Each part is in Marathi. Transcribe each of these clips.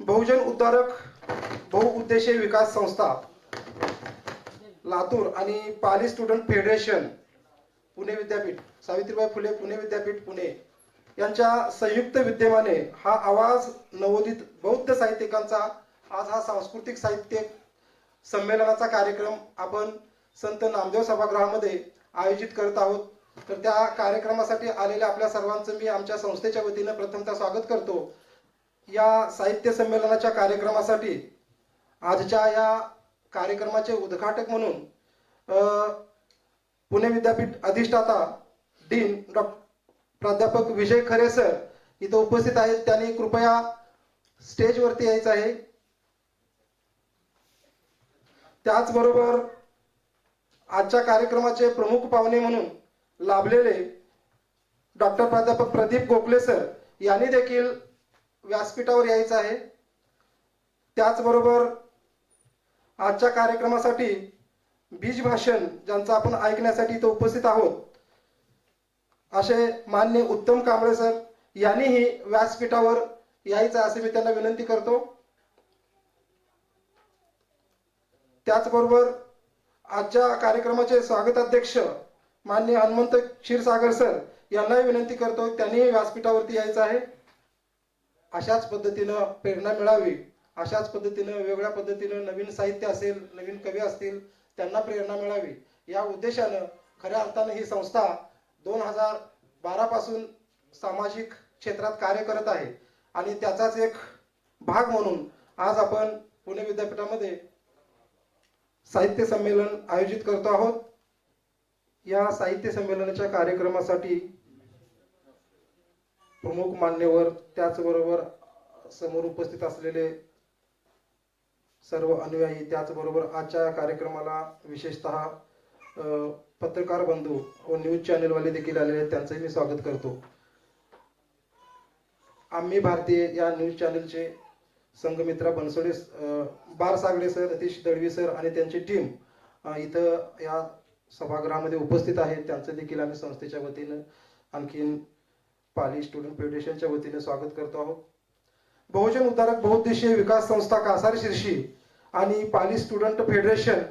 बहुजन उद्धारक बहुउद्देशीय विकास संस्था लातूर आणि पाली स्टुडंट फेडरेशन पुणे विद्यापीठ, सावित्रीबाई फुले पुणे विद्यापीठ पुणे यांच्या संयुक्त विद्यमाने हा आवाज नवोदित बौद्ध साहित्यिकांचा आज हा सांस्कृतिक साहित्य संमेलनाचा कार्यक्रम आपण संत नामदेव सभागृहामध्ये आयोजित करत आहोत। तर त्या कार्यक्रमासाठी आलेल्या आपल्या सर्वांचं मी आमच्या संस्थेच्या वतीने प्रथमतः स्वागत करतो। या साहित्य संमेलनाच्या कार्यक्रमासाठी आजच्या या कार्यक्रमाचे उद्घाटक म्हणून पुणे विद्यापीठ अधिष्ठाता डीन प्राध्यापक विजय खरे सर इथे उपस्थित आहेत। त्यांनी कृपया स्टेजवरती यायचं आहे। त्याचबरोबर आजच्या कार्यक्रमाचे प्रमुख पाहुणे म्हणून लाभलेले डॉक्टर प्राध्यापक प्रदीप गोखले सर यांनी देखील व्यासपीठावर यायचं आहे। त्याचबरोबर आजच्या कार्यक्रमासाठी बीज भाषण ज्यांचं आपण ऐकण्यासाठी इथे उपस्थित आहोत असे मान्य उत्तम कांबळे सर यांनीही व्यासपीठावर यायचं असे मी त्यांना विनंती करतो। त्याचबरोबर आजच्या कार्यक्रमाचे स्वागताध्यक्ष मान्य हनुमंत क्षीरसागर सर यांनाही विनंती करतो, त्यांनी व्यासपीठावरती यायचं आहे। अशाच पद्धतीनं प्रेरणा मिळावी, अशाच पद्धतीनं वेगळ्या पद्धतीनं नवीन साहित्य असेल, नवीन कवी असतील त्यांना प्रेरणा मिळावी या उद्देशानं खऱ्या अर्थानं ही संस्था 2012 पासून सामाजिक क्षेत्रात कार्य करत आहे आणि त्याचाच एक भाग म्हणून आज आपण पुणे विद्यापीठामध्ये साहित्य संमेलन आयोजित करतो आहोत। या साहित्य संमेलनाच्या कार्यक्रमासाठी प्रमुख मान्यवर त्याचबरोबर समोर उपस्थित असलेले सर्व अनुयायी, त्याचबरोबर आजच्या कार्यक्रमाला विशेषतः पत्रकार बंधू व न्यूज चॅनल वाले देखील आलेले आहेत, त्यांचंही मी स्वागत करतो। आम्ही भारतीय या न्यूज चॅनलचे संघमित्रा बनसोडे बारसागडे सर, अतिश दळवी सर आणि त्यांची टीम इथं या सभागृहामध्ये उपस्थित आहेत। त्यांचं देखील आम्ही संस्थेच्या वतीनं आणखीन पाली स्टुडंट फेडरेशनच्या वतीने स्वागत करतो आहोत। बहुजन उद्धारक बहुउद्देशीय विकास संस्था कासार शिर्शी आणि पाली स्टुडंट फेडरेशन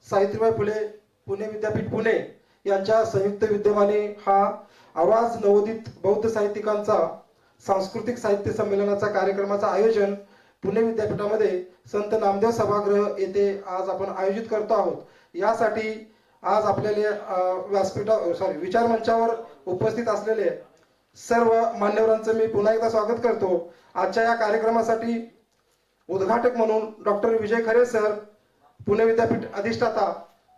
सावित्रीबाई फुले पुणे विद्यापीठ पुणे यांच्या संयुक्त विद्यमाने हा आवाज नवोदित बौद्ध साहित्यिकांचा सांस्कृतिक साहित्य संमेलनाचा कार्यक्रमाचं आयोजन पुणे विद्यापीठामध्ये संत नामदेव सभागृह येथे आज आपण आयोजित करतो आहोत। यासाठी आज आपल्याला विचार मंचावर उपस्थित असलेले सर्व मान्यवरांचं मी पुन्हा एकदा स्वागत करतो। आजच्या या कार्यक्रमासाठी उद्घाटक म्हणून डॉक्टर विजय खरे सर पुणे विद्यापीठ अधिष्ठाता,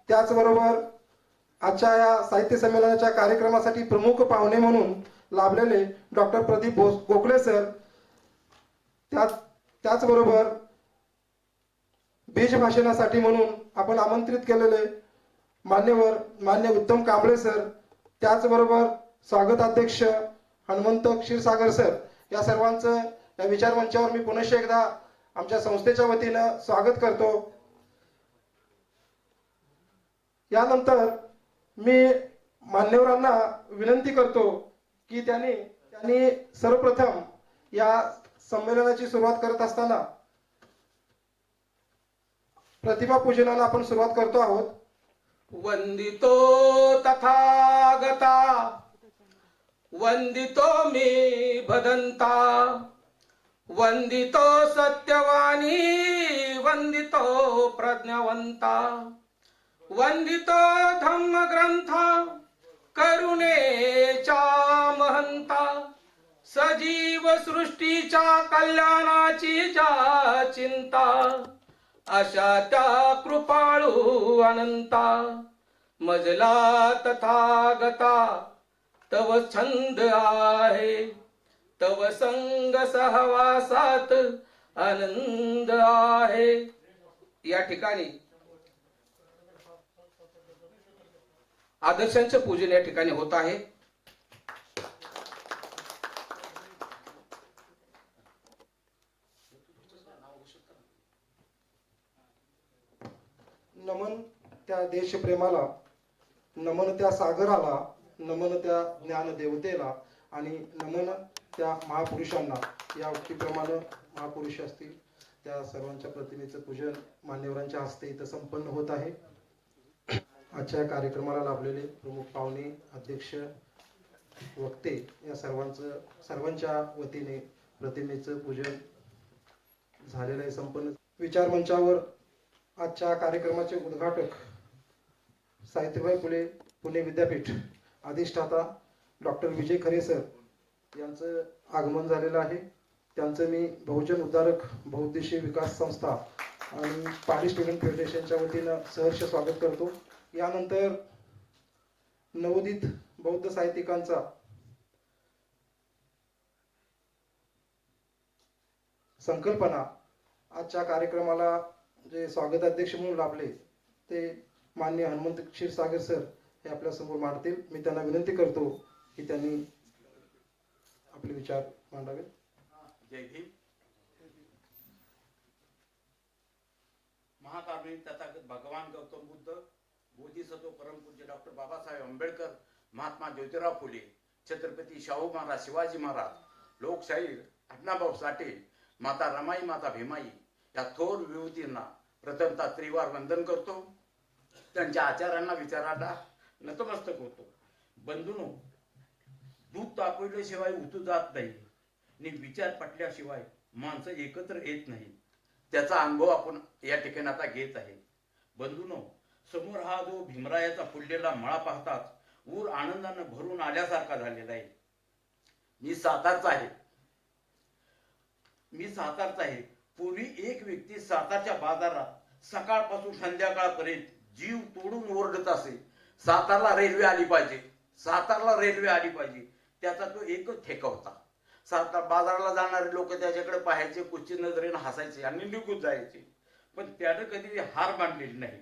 त्याचबरोबर आजच्या या साहित्य संमेलनाच्या कार्यक्रमासाठी प्रमुख पाहुणे म्हणून लाभलेले डॉक्टर प्रदीप गोखले सर, त्याचबरोबर बीज भाषणासाठी म्हणून आपण आमंत्रित केलेले मान्यवर मान्य उत्तम कांबळे सर, त्याचबरोबर स्वागताध्यक्ष हनुमंत क्षीरसागर सर, या सर्वांचं या विचार मंचावर मी पुन्हा एकदा आमच्या संस्थेच्या वतीनं स्वागत करतो। यानंतर मी मान्यवरांना विनंती करतो की त्यांनी सर्वप्रथम या संमेलनाची सुरुवात करत असताना प्रतिभा पूजनाला आपण सुरुवात करतो आहोत। वंदितो तथागता वंदितो मे भदंता वंदितो सत्यवाणी वंदितो प्रज्ञावंता वंदितो धम्म ग्रंथा करुणेचा महंता सजीव सृष्टीच्या कल्याणाची जा चिंता अशा त्या कृपाळू अनंता मजला तथागता तव छंद आहे तव संग सहवासात आनंद आहे। या ठिकाणी आदर्शांचे पूजन या ठिकाणी होत आहे। नमन त्या देशप्रेमाला, नमन त्या सागराला, नमन त्या ज्ञान देवतेला आणि नमन त्या महापुरुषांना या उक्तीप्रमाणे महापुरुष असतील त्या सर्वांच्या प्रतिमेचं पूजन मान्यवरांच्या हस्ते इथं संपन्न होत आहे. आजच्या या कार्यक्रमाला लाभलेले प्रमुख पाहुणे, अध्यक्ष, वक्ते या सर्वांच्या वतीने प्रतिमेचं पूजन झालेलं आहे संपन्न. विचार मंचावर आजच्या कार्यक्रमाचे उद्घाटक सावित्रीबाई फुले पुणे विद्यापीठ अधिष्ठाता डॉक्टर विजय खरे सर यांचं आगमन झालेलं आहे. त्यांचं मी बहुजन उद्धारक बहुउद्देशीय विकास संस्था आणि पाली स्टुडंट फेडरेशनच्या वतीनं सहर्ष स्वागत करतो. यानंतर नवोदित बौद्ध साहित्यिकांचा संकल्पना आजच्या कार्यक्रमाला जे स्वागताध्यक्ष म्हणून लाभले ते माननीय हनुमंत क्षीरसागर सर हे आपल्या समोर मांडतील. मी त्यांना विनंती करतो की त्यांनी आपले विचार मांडावेत. जय भीम. महाकारुणिक तथागत भगवान गौतम बुद्ध, बोधिसत्व परमपूज्य डॉक्टर बाबासाहेब आंबेडकर, महात्मा ज्योतिराव फुले, छत्रपती शाहू महाराज, शिवाजी महाराज, लोकशाहीर अण्णाभाऊ साठे, माता रमाई, माता भीमाई या थोर विभूतींना प्रथमतः त्रिवार वंदन करतो. त्यांच्या आचारांना विचारांना नतमस्तक होतो. बंधूंनो, दूध तापवल्याशिवाय उतू जात नाही आणि विचार पटल्याशिवाय माणसं एकत्र येत नाही. त्याचा अनुभव आपण या ठिकाणी आता घेत आहे. बंधूंनो, समोर हा जो भीमरायाचा फुललेला मळा पाहतात ऊर आनंदानं भरून आल्यासारखा झालेला आहे. मी सातारचा आहे. पूर्वी एक व्यक्ती सातारच्या बाजारात सकाळपासून संध्याकाळपर्यंत जीव तोडून ओरडत असे, सातारला रेल्वे आली पाहिजे, सातारला रेल्वे आली पाहिजे. त्याचा तो एकच ठेका होता. सातार बाजाराला जाणारे लोक त्याच्याकडे पाहायचे, कुच्ची नजरेनं हसायचे आणि निघून जायचे. पण त्यानं कधी हार मानलेली नाही.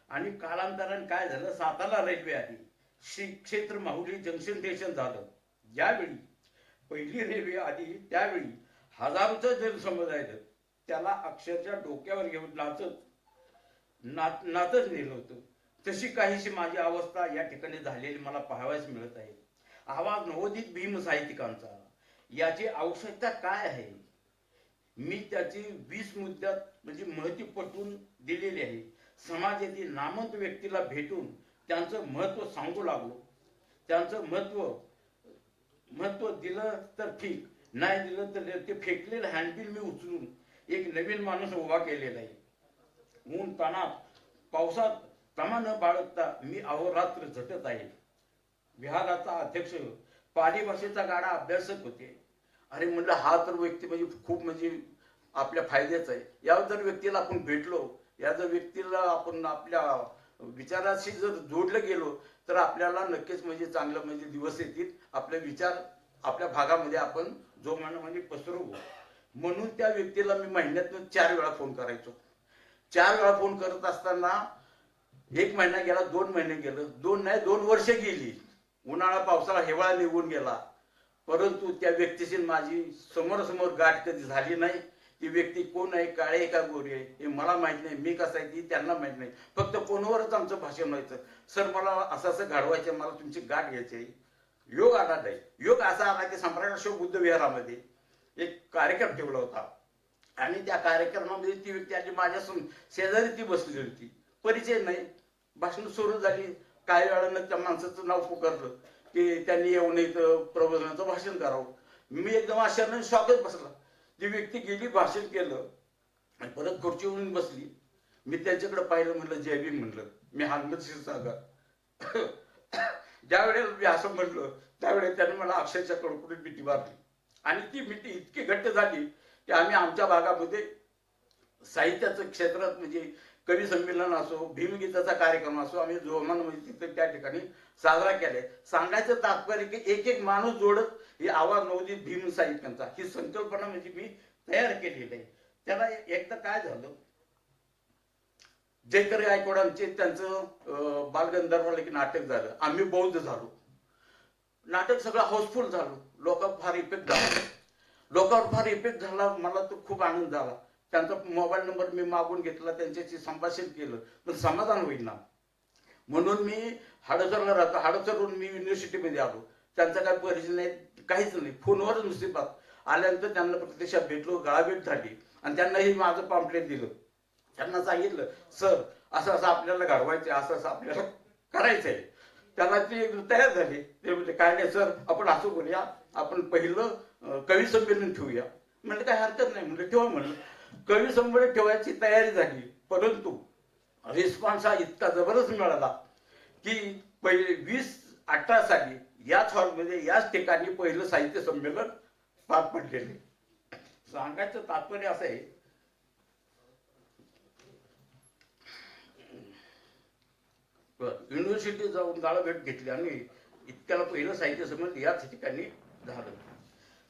आणि कालांतराने काय झालं, सातारला रेल्वे आली, श्री क्षेत्र माहुली जंक्शन स्टेशन झालं. ज्यावेळी पहिली रेल्वे आली त्यावेळी हजारोचं जनसमुदाय त्याला अक्षरशः डोक्यावर घेऊन नाचत नेलं होतं. तशी काहीशी माझी अवस्था या ठिकाणी झालेली मला पाहावयास मिळत आहे. आवाज नवोदित भीम साहित्यिकांचा, याची आवश्यकता काय आहे, मी त्याची 20 मुद्द्यात म्हणजे माहिती पटवून दिलेली आहे. समाजातील नामवंत व्यक्तीला भेटून त्यांचं महत्व सांगू लागलो. त्यांचं महत्व दिलं तर ठीक, नाही दिलं तर ते फेकलेलं हँडबिल मी उचलून एक नवीन माणूस उभा केलेला आहे. ऊन ताणात पावसात तमा न बाळगता मी अहोरात्र झटत आहे. विहाराचा अध्यक्ष पाली भाषेचा गाडा अभ्यासक होते. अरे म्हणलं, हा तर व्यक्ती म्हणजे खूप म्हणजे आपल्या फायद्याचा आहे. या जर व्यक्तीला आपण भेटलो, या जर व्यक्तीला आपण आपल्या विचाराशी जर जोडलं गेलो तर आपल्याला नक्कीच म्हणजे चांगलं म्हणजे दिवस येतील. आपले विचार आपल्या भागामध्ये आपण जोमानं म्हणजे पसरवू. म्हणून त्या व्यक्तीला मी महिन्यातून 4 वेळा फोन करायचो. 4 वेळा फोन करत असताना 1 महिना गेला, 2 महिने गेलं, 2 वर्ष गेली. उन्हाळा, पावसाळा, हिवाळा निघून गेला. परंतु त्या व्यक्तीशी माझी समोरासमोर गाठ कधी झाली नाही. ती व्यक्ती कोण आहे, काळे आहे का गोरी आहे हे मला माहित नाही, मी कसं आहे ती त्यांना माहित नाही. फक्त फोनवरच आमचं भाषण व्हायचं. सर, मला असं घडवायचं, मला तुमची गाठ घ्यायची आहे. योग आला नाही. योग असा आला की सम्राट अशोक बुद्ध विहारामध्ये एक कार्यक्रम ठेवला होता आणि त्या कार्यक्रमामध्ये ती व्यक्ती आली, माझ्या शेजारी ती बसली होती. परिचय नाही, भाषण सुरू झाली. काही वेळानं त्या माणसाचं नाव पुकारलं की त्यांनी येऊन इथं प्रबोधनाचं भाषण करावं. मी एकदम आश्चर्याने शॉकच बसला. ती व्यक्ती गेली, भाषण केलं आणि परत खुर्चीवरून बसली. मी त्यांच्याकडे पाहिलं, म्हणलं जय भीम, म्हणलं मी हनुमंत क्षीरसागर. ज्यावेळेला मी असं म्हणलं त्यावेळेस त्याने मला अक्षरशः कडकडून मिठी मारली. आणि ती मिठी इतकी घट्ट झाली की आम्ही आमच्या भागामध्ये साहित्याचं क्षेत्रात म्हणजे कवी संमेलन असो, भीमगीताचा कार्यक्रम असो, आम्ही जोमानं तिथे त्या ठिकाणी साजरा केलाय. सांगायचं तात्पर्य की एक माणूस जोडत ही आवाज नवोदित भीम साहित्यांचा ही संकल्पना म्हणजे मी तयार केलेली आहे. त्याला एकदा काय झालं, जयकर गायकवाडांचे त्यांचं बालगंधर्वाला की नाटक झालं. आम्ही बौद्ध झालो. नाटक सगळं हाऊसफुल झालं. लोकांवर फार इफेक्ट झाला. मला तर खूप आनंद झाला. त्यांचा मोबाईल नंबर मी मागून घेतला, त्यांच्याशी संभाषण केलं, पण समाधान होईल ना. म्हणून मी हडसरला राहतो. हडसरहून मी युनिव्हर्सिटीमध्ये आलो. त्यांचा काय परिचय नाही, काहीच नाही. फोनवर नुसती बात. आल्यानंतर त्यांना प्रत्यक्षात भेटलो, गळाभेट झाली आणि त्यांनाही माझं पॅम्पलेट दिलं. त्यांना सांगितलं, सर असं असं आपल्याला घडवायचं, असं असं आपल्याला करायचं आहे. त्याला ते तयार झाले. ते म्हणजे काय नाही सर, आपण असं करूया, आपण पहिलं कवी संमेलन ठेवूया. म्हणजे काय हरकत नाही, म्हणजे ठेवा म्हणलं. कवी संमेलन ठेवायची तयारी झाली, परंतु रिस्पॉन्स हा इतका जबरदस्त मिळाला की पहिले 2018 साली याच हॉलमध्ये याच ठिकाणी पहिलं साहित्य संमेलन पार पडलेले. सांगायचं तात्पर्य असं आहे, युनिव्हर्सिटी जाऊन गाळाभेट घेतली आणि इतक्याला पहिलं साहित्य संमेलन याच ठिकाणी झालं.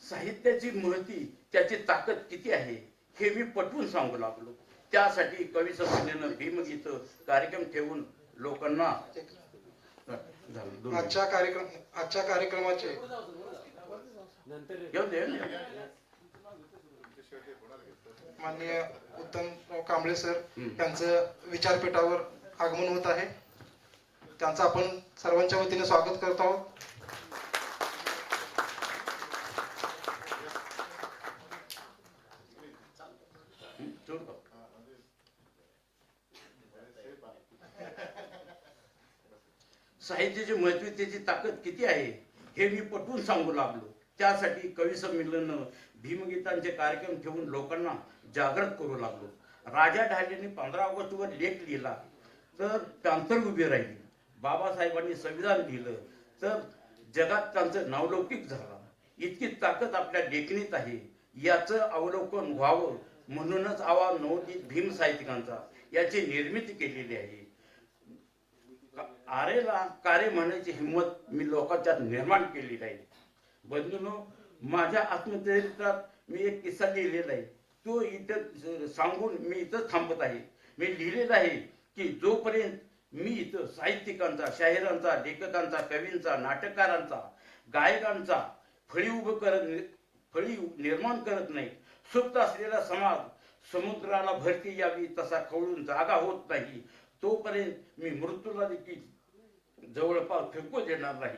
साहित्याची महती, त्याची ताकद किती आहे हे मी पटवून सांगू लागलो. त्यासाठी कवी संमेलन, भीमगीत कार्यक्रम ठेवून लोकांना आजच्या कार्यक्रमाचे माननीय उत्तमराव कांबळे सर यांचं विचारपीठावर आगमन होत आहे. त्यांचं आपण सर्वांच्या वतीने स्वागत करत आहोत. साहित्याची महत्व, त्याची ताकद किती आहे हे मी पटवून सांगू लागलो. त्यासाठी कवी संमेलन, भीमगीतांचे कार्यक्रम ठेवून लोकांना जागृत करू लागलो. राजा ढालेंनी 15 ऑगस्टवर लेख लिहिला तर पॅन्थर उभी राहिली. बाबासाहेबांनी संविधान लिहिलं तर जगात त्यांचं नावलौकिक झाला. इतकी ताकद आपल्या लेखणीत आहे, याचं अवलोकन व्हावं म्हणूनच आवाज नवोदित भीम साहित्यिकांचा याची निर्मिती केलेली आहे. आरेला कार्य म्हणण्याची हिंमत मी लोकांच्यात निर्माण केलेली आहे. बंधूंनो, माझ्या आत्मचरित्रात मी एक किस्सा लिहिलेला आहे, तो इथं सांगून मी इथं थांबत आहे. मी लिहिलेलं आहे की जोपर्यंत मी इथं साहित्यिकांचा, शाहिरांचा, लेखकांचा, कवींचा, नाटककारांचा, गायकांचा फळी निर्माण करत नाही, सुप्त असलेला समाज समुद्राला भरती यावी तसा खवळून जागा होत नाही, तोपर्यंत मी मृत्यूला देखील जवळपास फेकू देणार नाही.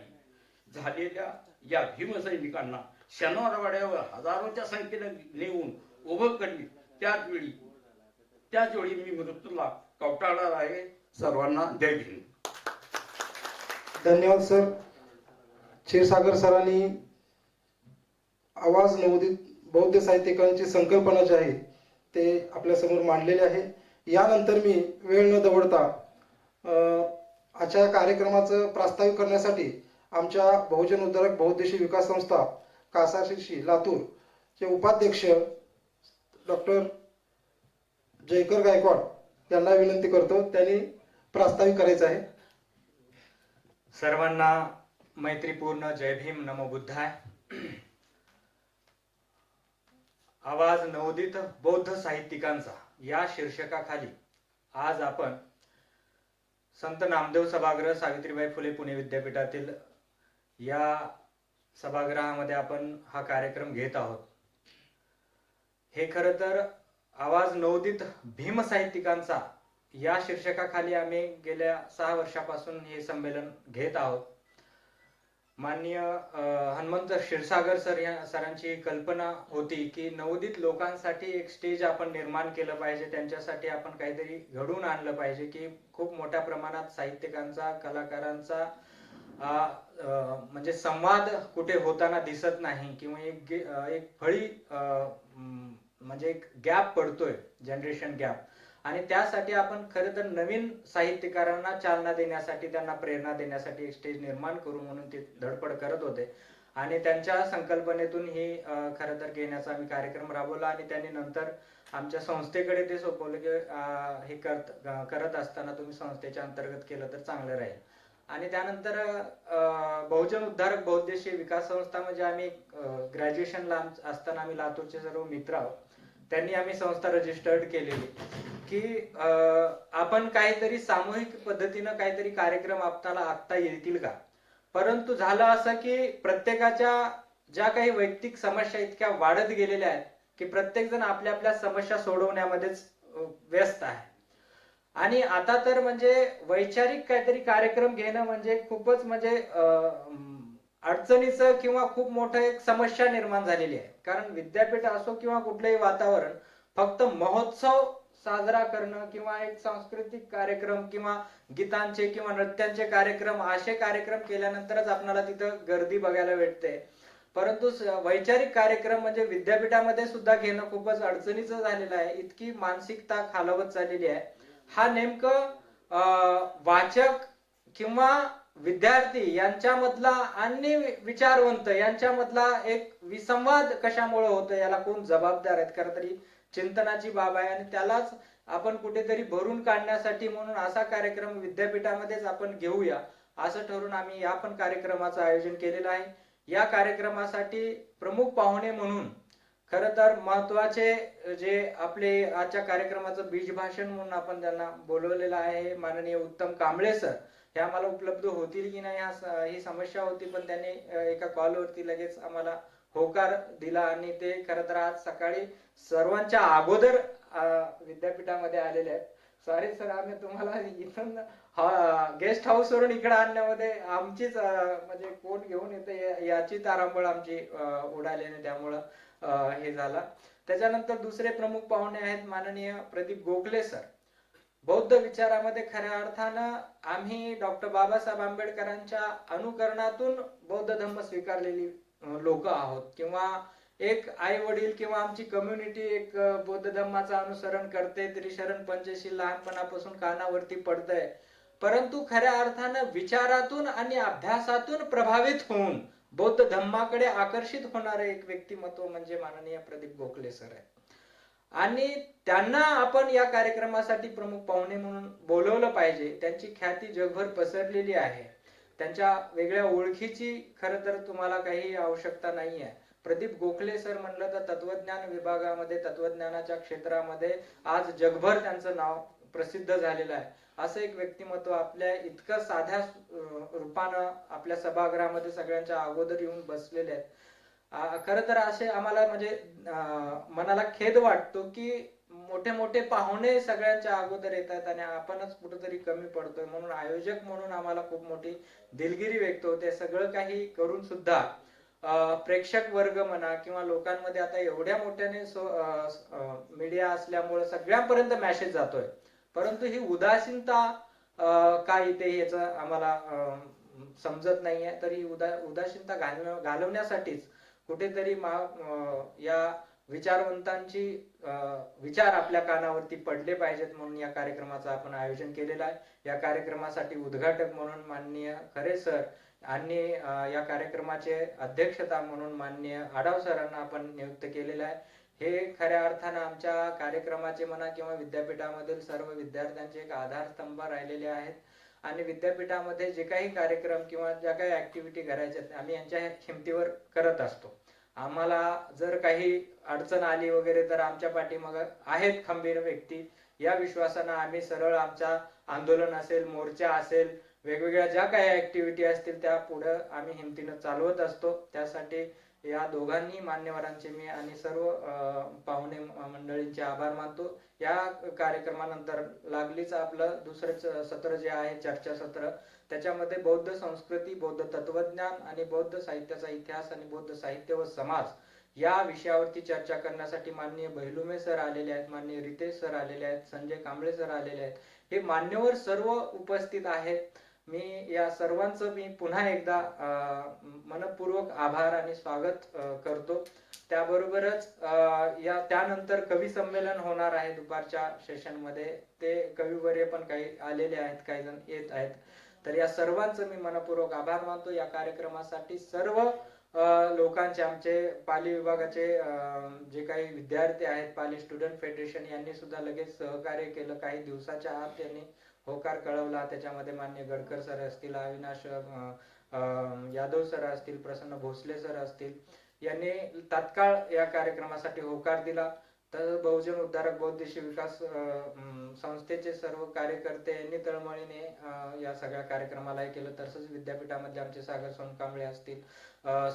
झालेल्या या भीमसैनिकांना शनिवारवाड्यावर हजारोच्या संख्येने नेऊन उभं करीत त्याच वेळी मी मृत्यूला कवटाळणार आहे. सर्वांना जय भीम. धन्यवाद सर. क्षीरसागर सरांनी आवाज नवोदित बौद्ध साहित्यिकांची संकल्पना जी आहे ते आपल्या समोर मांडलेली आहे. यानंतर मी वेळ न दवडता आजच्या कार्यक्रमाचं प्रास्ताविक करण्यासाठी आमच्या बहुजन उद्धारक बहुउद्देशीय विकास संस्था कासारशिरसी लातूर चे उपाध्यक्ष डॉक्टर जयकर गायकवाड यांना विनंती करतो. त्यांनी प्रास्ताविक करायचं आहे. सर्वांना मैत्रीपूर्ण जय भीम, नमो बुद्धाय. आवाज नवोदित बौद्ध साहित्यिकांचा या शीर्षकाखाली आज आपण संत नामदेव सभागृह, सावित्रीबाई फुले पुणे विद्यापीठातील या सभागृहामध्ये आपण हा कार्यक्रम घेत आहोत. हे खरं तर आवाज नवोदित भीम साहित्यिकांचा या शीर्षकाखाली आम्ही गेल्या 6 वर्षापासून हे संमेलन घेत आहोत. माननीय हनुमंत क्षीरसागर सरांची कल्पना होती की नवोदित लोकांसाठी एक स्टेज आपण निर्माण केलं पाहिजे, त्यांच्यासाठी आपण काहीतरी घडवून आणलं पाहिजे की खूप मोठ्या प्रमाणात साहित्यिकांचा, कलाकारांचा म्हणजे संवाद कुठे होताना दिसत नाही किंवा एक फळी म्हणजे एक गॅप पडतोय, जनरेशन गॅप. आणि त्यासाठी आपण खरं तर नवीन साहित्यकारांना चालना देण्यासाठी, त्यांना प्रेरणा देण्यासाठी एक स्टेज निर्माण करू म्हणून ते धडपड करत होते. आणि त्यांच्या संकल्पनेतून ही खरं तर घेण्याचा आम्ही कार्यक्रम राबवला. आणि त्यांनी नंतर आमच्या संस्थेकडे ते सोपवलं की हे करत असताना तुम्ही संस्थेच्या अंतर्गत केलं तर चांगलं राहील. आणि त्यानंतर बहुजन उद्धारक बहुउद्देशीय विकास संस्था म्हणजे आम्ही ग्रॅज्युएशनला असताना आम्ही लातूरचे सर्व मित्र आहोत, त्यांनी आम्ही संस्था रजिस्टर्ड केलेली की आपण काहीतरी सामूहिक पद्धतीनं काहीतरी कार्यक्रम आपल्याला आखता येतील का. परंतु झालं असं की प्रत्येकाच्या ज्या काही वैयक्तिक समस्या इतक्या वाढत गेलेल्या आहेत की प्रत्येक जण आपल्या आपल्या समस्या सोडवण्यामध्येच व्यस्त आहे. आणि आता तर म्हणजे वैचारिक काहीतरी कार्यक्रम घेणं म्हणजे खूपच म्हणजे अडचणीचं किंवा खूप मोठं एक समस्या निर्माण झालेली आहे. कारण विद्यापीठ असो किंवा कुठलंही वातावरण, फक्त महोत्सव साजरा करणं किंवा एक सांस्कृतिक कार्यक्रम किंवा गीतांचे किंवा नृत्यांचे कार्यक्रम असे कार्यक्रम केल्यानंतरच आपल्याला तिथं गर्दी बघायला भेटते. परंतु वैचारिक कार्यक्रम म्हणजे विद्यापीठामध्ये सुद्धा घेणं खूपच अडचणीचं झालेलं आहे. इतकी मानसिकता खालावत चाललेली आहे. हा नेमकं वाचक किंवा विद्यार्थी यांच्यामधला आणि विचारवंत यांच्यामधला एक विसंवाद कशामुळे होतो, याला कोण जबाबदार आहेत, खरं तरी चिंतनाची बाब आहे. आणि त्यालाच आपण कुठेतरी भरून काढण्यासाठी म्हणून असा कार्यक्रम विद्यापीठामध्येच आपण घेऊया असं ठरवून आम्ही या पण कार्यक्रमाचं आयोजन केलेलं आहे. या कार्यक्रमासाठी प्रमुख पाहुणे म्हणून खर तर महत्वाचे जे आपले आजच्या कार्यक्रमाचं बीज भाषण म्हणून आपण त्यांना बोलवलेलं आहे, माननीय उत्तम कांबळे सर. हे आम्हाला उपलब्ध होतील की नाही ही समस्या होती, पण त्यांनी एका कॉलवरती लगेच आम्हाला होकार दिला आणि ते खरं तर आज सकाळी सर्वांच्या अगोदर विद्यापीठामध्ये आलेले आहेत. सॉरी सर, आम्ही तुम्हाला इथून गेस्ट हाऊस वरून इकडे आणण्यामध्ये आमचीच म्हणजे कोण घेऊन येते याची तारांबळ आमची उडाली आणि त्यामुळं हे झालं. त्याच्यानंतर दुसरे प्रमुख पाहुणे आहेत माननीय प्रदीप गोखले सर. बौद्ध विचारामध्ये खऱ्या अर्थानं आम्ही डॉक्टर बाबासाहेब आंबेडकरांच्या अनुकरणातून बौद्ध धर्म स्वीकारलेली लोक आहोत, किंवा एक आई वडील किंवा आमची कम्युनिटी एक बौद्ध धर्माचं अनुसरण करते. त्रिशरण पंचशील लहानपणापासून कानावरती पडतंय, परंतु खऱ्या अर्थानं विचारातून आणि अभ्यासातून प्रभावित होऊन बौद्ध धर्माकडे आकर्षित होणारे एक व्यक्तिमत्व म्हणजे माननीय प्रदीप गोखले सर आहे. आणि त्यांना आपण या कार्यक्रमासाठी प्रमुख पाहुणे म्हणून बोलवलं पाहिजे. त्यांची ख्याती जगभर पसरलेली आहे. त्यांच्या वेगळ्या ओळखीची खरं तर तुम्हाला काही आवश्यकता नाही आहे. प्रदीप गोखले सर म्हणलं तर तत्वज्ञान विभागामध्ये, तत्वज्ञानाच्या क्षेत्रामध्ये आज जगभर त्यांचं नाव प्रसिद्ध झालेलं आहे. असं एक व्यक्तिमत्व आपल्या इतकं साध्या रूपानं आपल्या सभागृहामध्ये सगळ्यांच्या अगोदर येऊन बसलेले आहेत. खरं तर असे आम्हाला म्हणजे मनाला खेद वाटतो की मोठे मोठे पाहुणे सगळ्यांच्या अगोदर येतात आणि आपणच कुठेतरी कमी पडतोय. म्हणून आयोजक म्हणून आम्हाला खूप मोठी दिलगिरी व्यक्त होते. सगळं काही करून सुद्धा प्रेक्षक वर्ग म्हणा किंवा लोकांमध्ये आता एवढ्या मोठ्याने मीडिया असल्यामुळे सगळ्यांपर्यंत मेसेज जातोय, परंतु ही उदासीनता काय इथे याच आम्हाला समजत नाहीये. तरी उदासीनता घालवण्यासाठीच कुठेतरी या विचारवंतांची विचार आपल्या कानावरती पडले पाहिजेत, म्हणून या कार्यक्रमाचं आपण आयोजन केलेलं आहे. या कार्यक्रमासाठी उद्घाटक म्हणून माननीय खरे सर आणि या कार्यक्रमाचे अध्यक्षता म्हणून माननीय आढाव सरांना आपण नियुक्त केलेलं आहे. हे खऱ्या अर्थानं आमच्या कार्यक्रमाचे म्हणा किंवा विद्यापीठामधील सर्व विद्यार्थ्यांचे एक आधारस्तंभ राहिलेले आहेत. आणि विद्यापीठामध्ये जे काही कार्यक्रम किंवा ज्या काही ऍक्टिव्हिटी करायच्या आम्ही यांच्या हिमतीवर करत असतो. आम्हाला जर काही अडचण आली वगैरे तर आमच्या पाठीमागे आहेत खंबीर व्यक्ती. या विश्वासानं आम्ही सरळ आमच्या आंदोलन असेल, मोर्चा असेल, वेगवेगळ्या ज्या काही ऍक्टिव्हिटी असतील त्या पुढे आम्ही हिमतीनं चालवत असतो. त्यासाठी या दोघांनी मान्यवरांचे मी आणि सर्व पाहुणे मंडळींचे आभार मानतो. या कार्यक्रमानंतर लागलीच आपलं दुसरं सत्र जे आहे चर्चासत्र, त्याच्यामध्ये बौद्ध संस्कृती, बौद्ध तत्वज्ञान आणि बौद्ध साहित्याचा इतिहास आणि बौद्ध साहित्य व समाज या विषयावरती चर्चा करण्यासाठी माननीय बहिलुमे सर आलेले आहेत, माननीय रितेश सर आलेले आहेत, संजय कांबळे सर आलेले आहेत. हे मान्यवर सर्व उपस्थित आहेत. मी या सर्वांचं मी पुन्हा एकदा मनपूर्वक आभार आणि स्वागत करतो. त्याबरोबरच त्यानंतर कवी संमेलन होणार आहे दुपारच्या सेशन मध्ये. ते कविवर्य पण काही आलेले आहेत, काही जण येत आहेत. तर या सर्वांचं मी मनपूर्वक आभार मानतो. या कार्यक्रमासाठी सर्व लोकांचे, आमचे पाली विभागाचे जे काही विद्यार्थी आहेत, पाली स्टुडंट फेडरेशन यांनी सुद्धा लगेच सहकार्य केलं. काही दिवसाच्या आत त्यांनी होकार कळवला. त्याच्यामध्ये मान्य गडकर सर असतील, अविनाश यादव सर असतील, प्रसन्न भोसले सर असतील, यांनी तात्काळ या कार्यक्रमासाठी होकार दिला. तर बहुजन उद्धारक बौद्धिशी विकास संस्थेचे सर्व कार्यकर्ते यांनी तळमळीने या सगळ्या कार्यक्रमाला हे केलं. तसंच विद्यापीठामध्ये आमचे सागर सोनकांबळे असतील,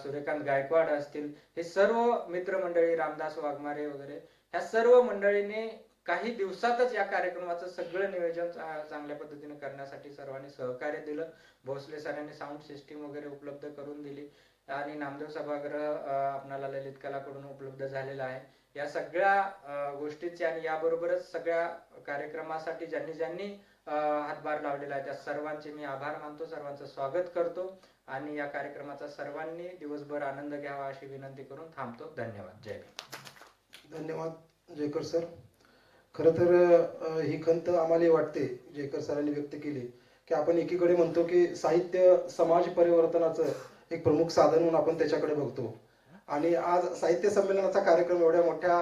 सूर्यकांत गायकवाड असतील, हे सर्व मित्रमंडळी, रामदास वाघमारे वगैरे ह्या सर्व मंडळींनी काही दिवसातच या कार्यक्रमाचं सगळं नियोजन चांगल्या पद्धतीने करण्यासाठी सर्वांनी सहकार्य दिलं. भोसले सरांनी साऊंड सिस्टीम वगैरे उपलब्ध करून दिली आणि नामदेव सभागृह आपणाला ललित कलाकडून उपलब्ध झालेला आहे. या सगळ्या गोष्टींचे आणि याबरोबरच सगळ्या कार्यक्रमासाठी ज्यांनी ज्यांनी हातभार लावलेला आहे त्या सर्वांचे मी आभार मानतो, सर्वांचं स्वागत करतो आणि या कार्यक्रमाचा सर्वांनी दिवसभर आनंद घ्यावा अशी विनंती करून थांबतो. धन्यवाद. जय भीम. धन्यवाद जयकर सर. खरं तर ही खंत आम्हाला वाटते जयकर सरांनी व्यक्त केली की आपण एकीकडे म्हणतो की साहित्य समाज परिवर्तनाचं एक प्रमुख साधन म्हणून आपण त्याच्याकडे बघतो आणि आज साहित्य संमेलनाचा कार्यक्रम एवढ्या मोठ्या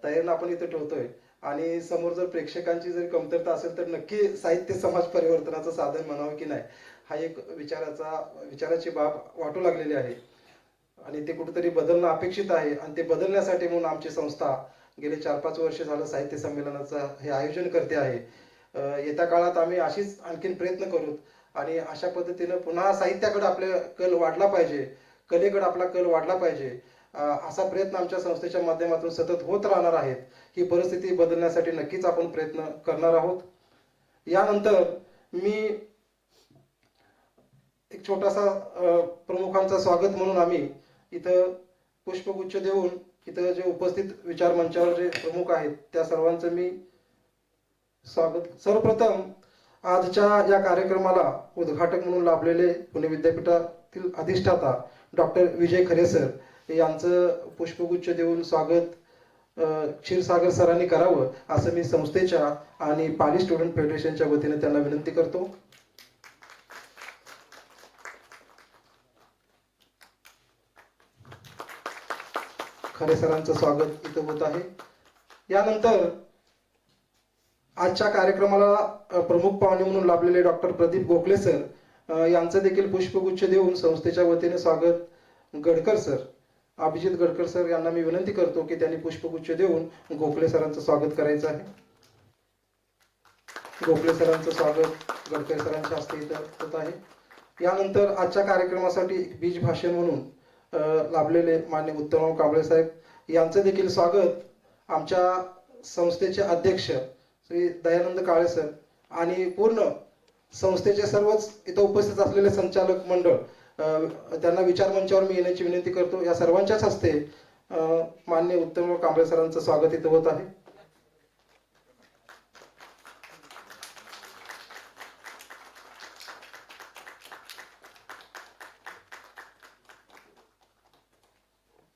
तयारीनं आपण इथं ठेवतोय आणि समोर जर प्रेक्षकांची जर कमतरता असेल तर नक्की साहित्य समाज परिवर्तनाचं साधन म्हणावं की नाही हा एक विचाराची बाब वाटू लागलेली आहे आणि ते कुठेतरी बदलणं अपेक्षित आहे आणि ते बदलण्यासाठी म्हणून आमची संस्था गेले 4-5 वर्ष झालं साहित्य संमेलनाचं हे आयोजन करते आहे. येत्या काळात आम्ही अशीच आणखीन प्रयत्न करू आणि अशा पद्धतीनं पुन्हा साहित्याकडे आपले कल वाढला पाहिजे, कलेकडे आपला कल वाढला पाहिजे असा प्रयत्न आमच्या संस्थेच्या माध्यमातून सतत होत राहणार आहेत. ही परिस्थिती बदलण्यासाठी नक्कीच आपण प्रयत्न करणार आहोत. यानंतर मी एक छोटासा प्रमुखांचा स्वागत म्हणून आम्ही इथं पुष्पगुच्छ देऊन इथं जे उपस्थित विचार मंचावर जे प्रमुख आहेत त्या सर्वांचं मी स्वागत. सर्वप्रथम आजच्या या कार्यक्रमाला उद्घाटक म्हणून लाभलेले पुणे विद्यापीठातील अधिष्ठाता डॉक्टर विजय खरे सर यांचं पुष्पगुच्छ देऊन स्वागत क्षीरसागर सरांनी करावं असं मी संस्थेच्या आणि पाली स्टुडंट फेडरेशनच्या वतीने त्यांना विनंती करतो. खरे सरांचं स्वागत इथं होत आहे. यानंतर आजच्या कार्यक्रमाला प्रमुख पाहुणे म्हणून लाभलेले डॉक्टर प्रदीप गोखले सर यांचं देखील पुष्पगुच्छ देऊन संस्थेच्या वतीने स्वागत गडकर सर अभिजित गडकर सर यांना मी विनंती करतो की त्यांनी पुष्पगुच्छ देऊन गोखले सरांचं स्वागत करायचं आहे. गोखले सरांचं स्वागत गडकर सरांच्या हस्ते इथं होत आहे. यानंतर आजच्या कार्यक्रमासाठी बीज भाषण म्हणून लाभलेले मान्य उत्तमराव कांबळे साहेब यांचं देखील स्वागत आमच्या संस्थेचे अध्यक्ष श्री दयानंद काळे सर आणि पूर्ण संस्थेचे सर्वच इथं उपस्थित असलेले संचालक मंडळ त्यांना विचार मंचावर मी येण्याची विनंती करतो. या सर्वांच्याच हस्ते मान्य उत्तमराव कांबळे सरांचं स्वागत इथं होत आहे.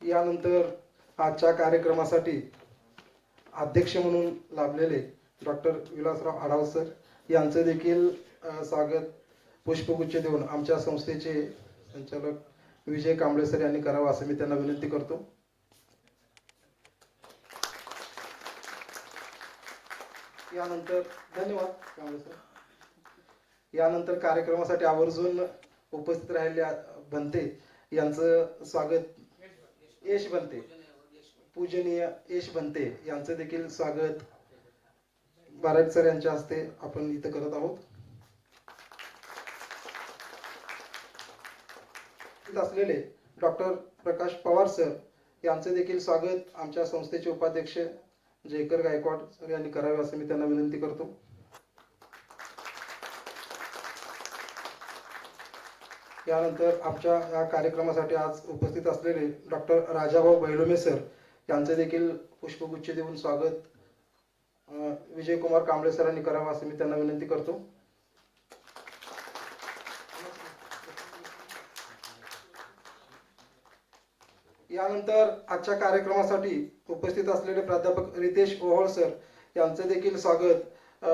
यानंतर आजच्या कार्यक्रमासाठी अध्यक्ष म्हणून लाभलेले डॉक्टर विलासराव आढाव सर यांचं देखील स्वागत पुष्पगुच्छ देऊन आमच्या संस्थेचे संचालक विजय कांबळे सर यांनी करावं असं मी त्यांना विनंती करतो. यानंतर धन्यवाद कांबळे सर. यानंतर कार्यक्रमासाठी आवर्जून उपस्थित राहिलेल्या भंते यांचं स्वागत यश भंते पूजनीय यश भंते यांचं देखील स्वागत बाराट सर यांच्या हस्ते आपण इथं करत आहोत. असलेले डॉक्टर प्रकाश पवार सर यांचं देखील स्वागत आमच्या संस्थेचे उपाध्यक्ष जयकर गायकवाड सर यांनी करावे असं मी त्यांना विनंती करतो. यानंतर आमच्या या कार्यक्रमासाठी आज उपस्थित असलेले डॉक्टर राजाभाऊ बैलोमे सर यांचे देखील पुष्पगुच्छ देऊन स्वागत विजयकुमार कांबळे सरांनी करावं असं मी त्यांना विनंती करतो. यानंतर आजच्या कार्यक्रमासाठी उपस्थित असलेले प्राध्यापक रितेश ओहोळ सर यांचे देखील स्वागत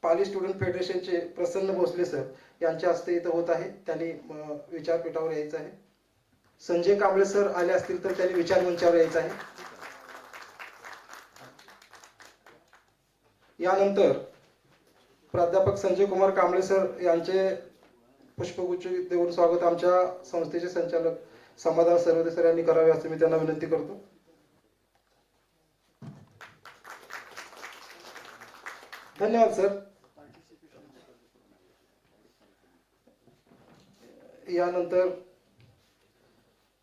पाली स्टुडंट फेडरेशनचे प्रसन्न भोसले सर यांच्या हस्ते इथं होत आहे. त्यांनी विचारपीठावर यायचं आहे. संजय कांबळे सर आले असतील तर त्यांनी विचार मंचावर यायचं आहे. यानंतर प्राध्यापक संजय कुमार कांबळे सर यांचे पुष्पगुच्छ देऊन स्वागत आमच्या संस्थेचे संचालक समाधान सर्वदे सर यांनी करावे असं मी त्यांना विनंती करतो. धन्यवाद सर. यानंतर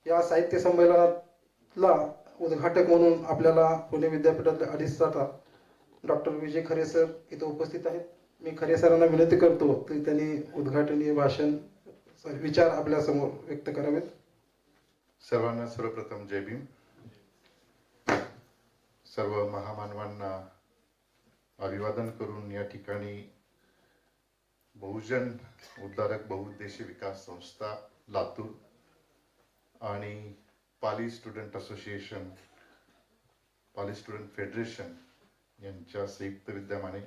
या साहित्य संमेलनातला उद्घाटक म्हणून आपल्याला पुणे विद्यापीठातले अधिष्ठाता डॉक्टर विजय खरे सर इथं उपस्थित आहेत. मी खरे सरांना विनंती करतो की त्यांनी उद्घाटनीय भाषण विचार आपल्या समोर व्यक्त करावेत. सर्वांना सर्वप्रथम जय भीम. सर्व महामानवांना अभिवादन करून या ठिकाणी बहुजन उद्धारक बहुउद्देशीय विकास संस्था लातूर आणि Pali student association, Pali student federation यांच्या संयुक्त विद्यमाने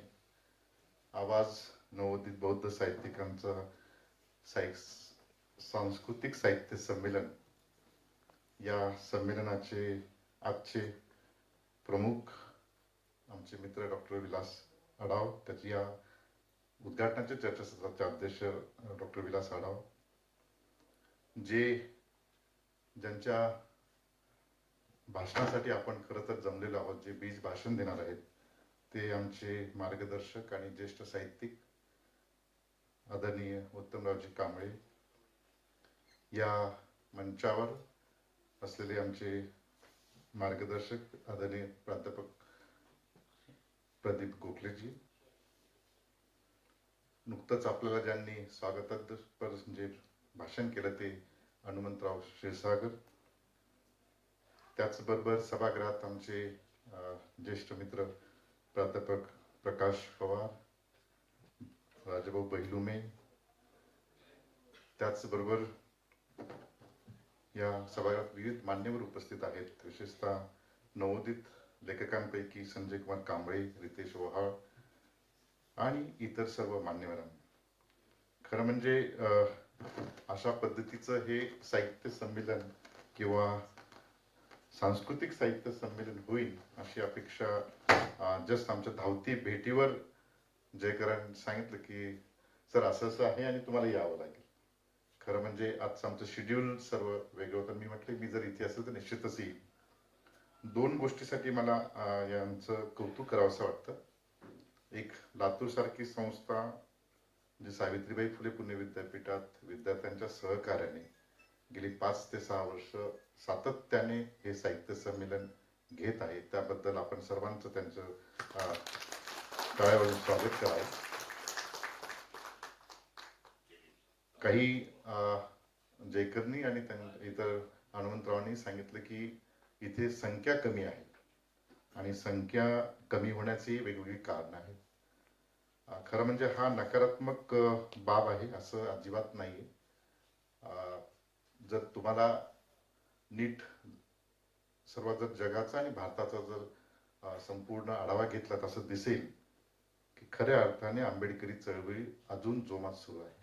आवाज नवोदित बौद्ध साहित्यिकांचा सांस्कृतिक साहित्य संमेलन या संमेलनाचे आजचे प्रमुख आमचे मित्र डॉक्टर विलास आढाव, त्याची या उद्घाटनाच्या चर्चासत्राचे अध्यक्ष डॉक्टर विलास आढाव, ज्यांच्या भाषणासाठी आपण खरं तर जमलेलो आहोत, जे बीज भाषण देणार आहेत ते आमचे मार्गदर्शक आणि ज्येष्ठ साहित्यिक आदरणीय उत्तमरावजी कांबळे, या मंचावर असलेले आमचे मार्गदर्शक आदरणीय प्राध्यापक प्रदीप गोखलेजी, नुकतंच आपल्याला ज्यांनी स्वागतापर जे भाषण केलं ते हनुमंतराव क्षीरसागर, त्याचबरोबर सभागृहात आमचे ज्येष्ठ मित्र प्राध्यापक प्रकाश पवार, राजाभाऊ बैलुमे, त्याचबरोबर या सभागृहात विविध मान्यवर उपस्थित आहेत, विशेषतः नवोदित लेखकांपैकी संजय कुमार कांबळे, रितेश ओहाळ आणि इतर सर्व मान्यवरांनी. खरं म्हणजे अशा पद्धतीचं हे साहित्य संमेलन किंवा सांस्कृतिक साहित्य संमेलन होईल अशी अपेक्षा जस्ट आमच्या धावती भेटीवर जयकरांनी सांगितलं की सर असं असं आहे आणि तुम्हाला यावं लागेल. खरं म्हणजे आजचं आमचं शेड्यूल सर्व वेगळं होतं. मी म्हटलं मी जर इथे असेल तर निश्चितच येईल. दोन गोष्टीसाठी मला यांचं कौतुक करावं असं वाटतं. एक, लातूर सारखी संस्था जी सावित्रीबाई फुले पुणे विद्यापीठात विद्यार्थ्यांच्या सहकार्याने गेली 5 ते 6 वर्ष सातत्याने हे साहित्य संमेलन घेत आहे, त्याबद्दल आपण सर्वांचं त्यांचं टाळ्यावरून स्वागत करावं. काही जयकरनी आणि इतर हनुमंतरावांनी सांगितलं की इथे संख्या कमी आहे आणि संख्या कमी होण्याची वेगवेगळी कारणं आहेत. खरं म्हणजे हा नकारात्मक बाब आहे असं अजिबात नाहीये. जर तुम्हाला नीट सर्व जर जगाचा आणि भारताचा जर संपूर्ण आढावा घेतला तर असं दिसेल की खऱ्या अर्थाने आंबेडकरी चळवळी अजून जोमात सुरू आहे.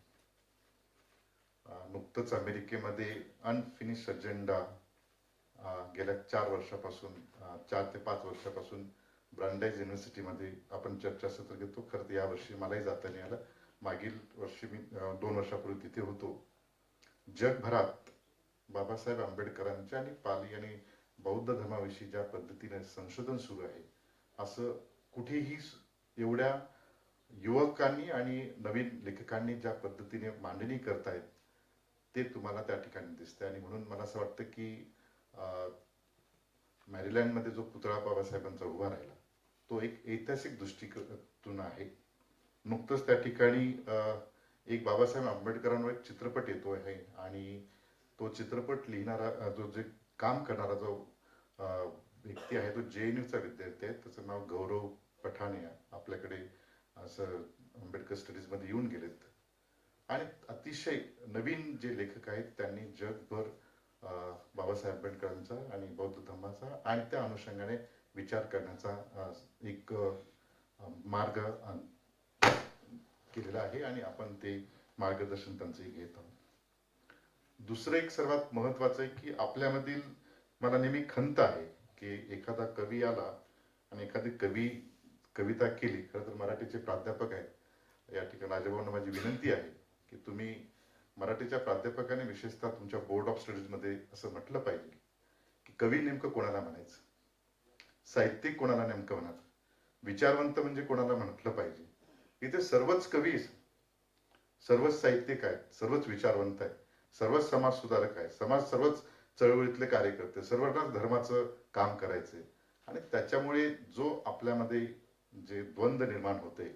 नुकतंच अमेरिकेमध्ये अनफिनिश अजेंडा गेल्या 4 वर्षापासून 4 ते 5 वर्षापासून ब्रांडाइज युनिव्हर्सिटीमध्ये आपण चर्चासत्र घेतो. खरं तर यावर्षी मलाही जाता नाही आलं. मागील वर्षी मी 2 वर्षापूर्वी तिथे होतो. जगभरात बाबासाहेब आंबेडकरांच्या आणि पाली आणि बौद्ध धर्माविषयी ज्या पद्धतीने संशोधन सुरू आहे असं कुठेही एवढ्या युवकांनी आणि नवीन लेखकांनी ज्या पद्धतीने मांडणी करतायत ते तुम्हाला त्या ठिकाणी दिसते. आणि म्हणून मला असं वाटतं की मॅरीलँडमध्ये जो पुतळा बाबासाहेबांचा उभा राहिला तो एक ऐतिहासिक दृष्टिकोन आहे. नुकतंच त्या ठिकाणी एक बाबासाहेब आंबेडकरांवर एक चित्रपट येतो आहे आणि तो चित्रपट लिहिणारा जे काम करणारा जो व्यक्ती आहे तो JNUचा विद्यार्थी आहे. त्याचं नाव गौरव पठाणे. आपल्याकडे असं आंबेडकर स्टडीजमध्ये येऊन गेलेत आणि अतिशय नवीन जे लेखक आहेत त्यांनी जगभर बाबासाहेब आंबेडकरांचा आणि बौद्ध धर्माचा आणि त्या अनुषंगाने विचार करण्याचा एक मार्ग केलेला आहे आणि आपण ते मार्गदर्शन त्यांचंही घेत आहोत. दुसरं एक सर्वात महत्वाचं आहे की आपल्यामधील मला नेहमी खंत आहे की एखादा कवी आला आणि एखादी कविता केली. खरं तर मराठीचे प्राध्यापक आहेत या ठिकाणी, राजाभाऊंना माझी विनंती आहे की तुम्ही मराठीच्या प्राध्यापकाने विशेषतः तुमच्या बोर्ड ऑफ स्टडीज मध्ये असं म्हटलं पाहिजे की कवी नेमकं कोणाला म्हणायचं, साहित्यिक कोणाला नेमकं म्हणत, विचारवंत म्हणजे कोणाला म्हटलं पाहिजे. इथे सर्वच कवी, सर्वच साहित्यिक आहेत, सर्वच विचारवंत आहेत, सर्वच समाज सुधारक आहेत, सर्वच चळवळीतले कार्यकर्ते, सर्वांनाच धर्माचं काम करायचंय आणि त्याच्यामुळे जो आपल्यामध्ये जे द्वंद्व निर्माण होते,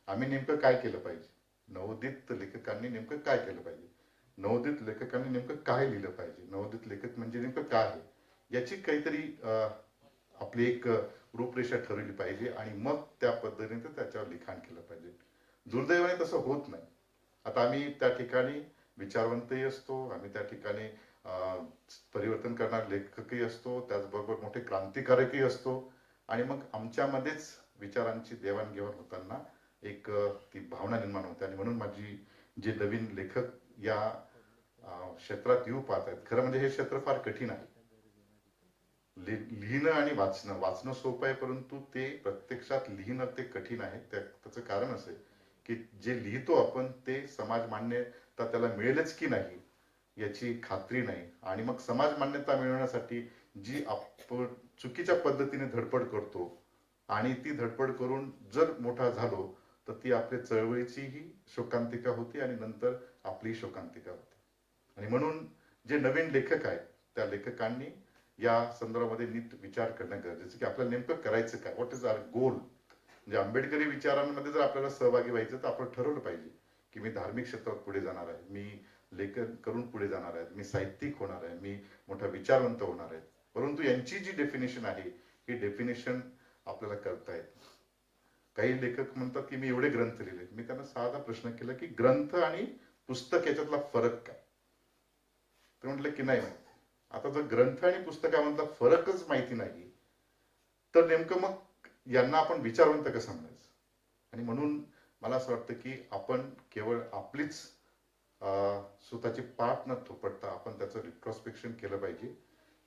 आम्ही नेमकं काय केलं पाहिजे, नवोदित लेखकांनी नेमकं काय केलं पाहिजे, नवोदित लेखकांनी नेमकं काय लिहिलं पाहिजे, नवोदित लेखक म्हणजे नेमकं काय आहे, याची काहीतरी आपली एक रूपरेषा ठरवली पाहिजे आणि मग त्या पद्धतीने त्याच्यावर लिखाण केलं पाहिजे. दुर्दैवाने तसं होत नाही. आता आम्ही त्या ठिकाणी विचारवंतही असतो, आम्ही त्या ठिकाणी परिवर्तन करणारे लेखकही असतो, त्याचबरोबर मोठे क्रांतिकारकही असतो आणि मग आमच्यामध्येच विचारांची देवाणघेवाण होताना एक ती भावना निर्माण होते. आणि म्हणून माझी जे नवीन लेखक या क्षेत्रात येऊ पाहत आहेत, खरं म्हणजे हे क्षेत्र फार कठीण आहे. लिहिणं आणि वाचणं सोपं आहे, परंतु ते प्रत्यक्षात लिहिणं ते कठीण आहे. त्याचं कारण असं आहे की जे लिहितो आपण ते समाज मान्यता त्याला मिळेलच की नाही याची खात्री नाही. आणि मग समाज मान्यता मिळवण्यासाठी जी आपण चुकीच्या पद्धतीने धडपड करतो आणि ती धडपड करून जर मोठा झालो तर ती आपल्या चळवळीचीही शोकांतिका होती आणि नंतर आपली शोकांतिका होते. आणि म्हणून जे नवीन लेखक आहेत त्या लेखकांनी या संदर्भामध्ये नीट विचार करणं गरजेचं की आपल्याला नेमकं करायचं काय, व्हॉट इज आवर गोल. म्हणजे आंबेडकरी विचारांमध्ये जर आपल्याला सहभागी व्हायचं तर आपण ठरवलं पाहिजे की मी धार्मिक क्षेत्रात पुढे जाणार आहे, मी लेखन करून पुढे जाणार आहे, मी साहित्यिक होणार आहे, मी मोठा विचारवंत होणार आहे. परंतु यांची जी डेफिनेशन आहे ही डेफिनेशन आपल्याला करता येत. काही लेखक म्हणतात की मी एवढे ग्रंथ लिहिले. मी त्यांना साधा प्रश्न केला की ग्रंथ आणि पुस्तक याच्यातला फरक काय. ते म्हटलं की नाही माहिती. आता जर ग्रंथ आणि पुस्तकामधला फरकच माहिती नाही तर नेमकं मग यांना आपण विचारवंत कसं म्हणायचं. आणि म्हणून मला असं वाटतं की आपण केवळ आपलीच स्वतःची पाठ न थोपटता आपण त्याचं रिट्रॉस्पेक्शन केलं पाहिजे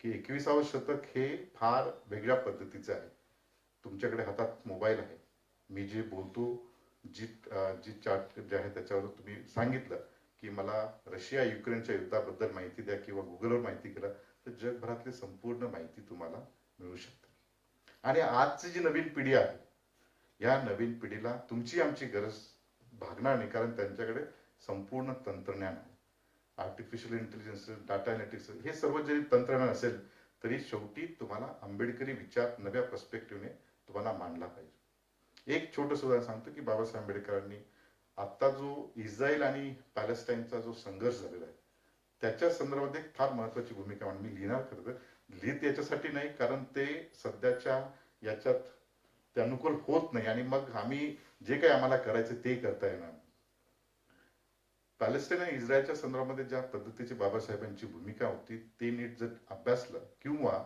की 21वे शतक हे फार वेगळ्या पद्धतीचं आहे. तुमच्याकडे हातात मोबाईल आहे, मी जे बोलतो जी चार्ट जे आहे त्याच्यावर तुम्ही सांगितलं की मला रशिया युक्रेनच्या युद्धाबद्दल माहिती द्या किंवा गुगलवर माहिती केला तर जगभरातली संपूर्ण माहिती तुम्हाला मिळू शकते. आणि आजची जी नवीन पिढी आहे या नवीन पिढीला तुमची आमची गरज भागणार नाही, कारण त्यांच्याकडे संपूर्ण तंत्रज्ञान आहे. आर्टिफिशियल इंटेलिजन्स, डाटा अनालिटिक्स हे सर्व जरी तंत्रज्ञान असेल तरी शेवटी तुम्हाला आंबेडकरी विचार नव्या पर्स्पेक्टिव्हने तुम्हाला मांडला पाहिजे. एक छोटं उदाहरण सांगतो की बाबासाहेब आंबेडकरांनी आता जो इस्रायल आणि पॅलेस्टाईनचा जो संघर्ष झालेला आहे त्याच्या संदर्भात एक फार महत्वाची भूमिका मी लिहिणार. खरं तर लिहित याच्यासाठी नाही कारण ते सध्याच्या याच्यात ते अनुकूल होत नाही आणि मग आम्ही जे काही आम्हाला करायचं ते करता येणार. पॅलेस्टाईन आणि इस्रायलच्या संदर्भामध्ये ज्या पद्धतीची बाबासाहेबांची भूमिका होती ते नीट जर अभ्यासलं किंवा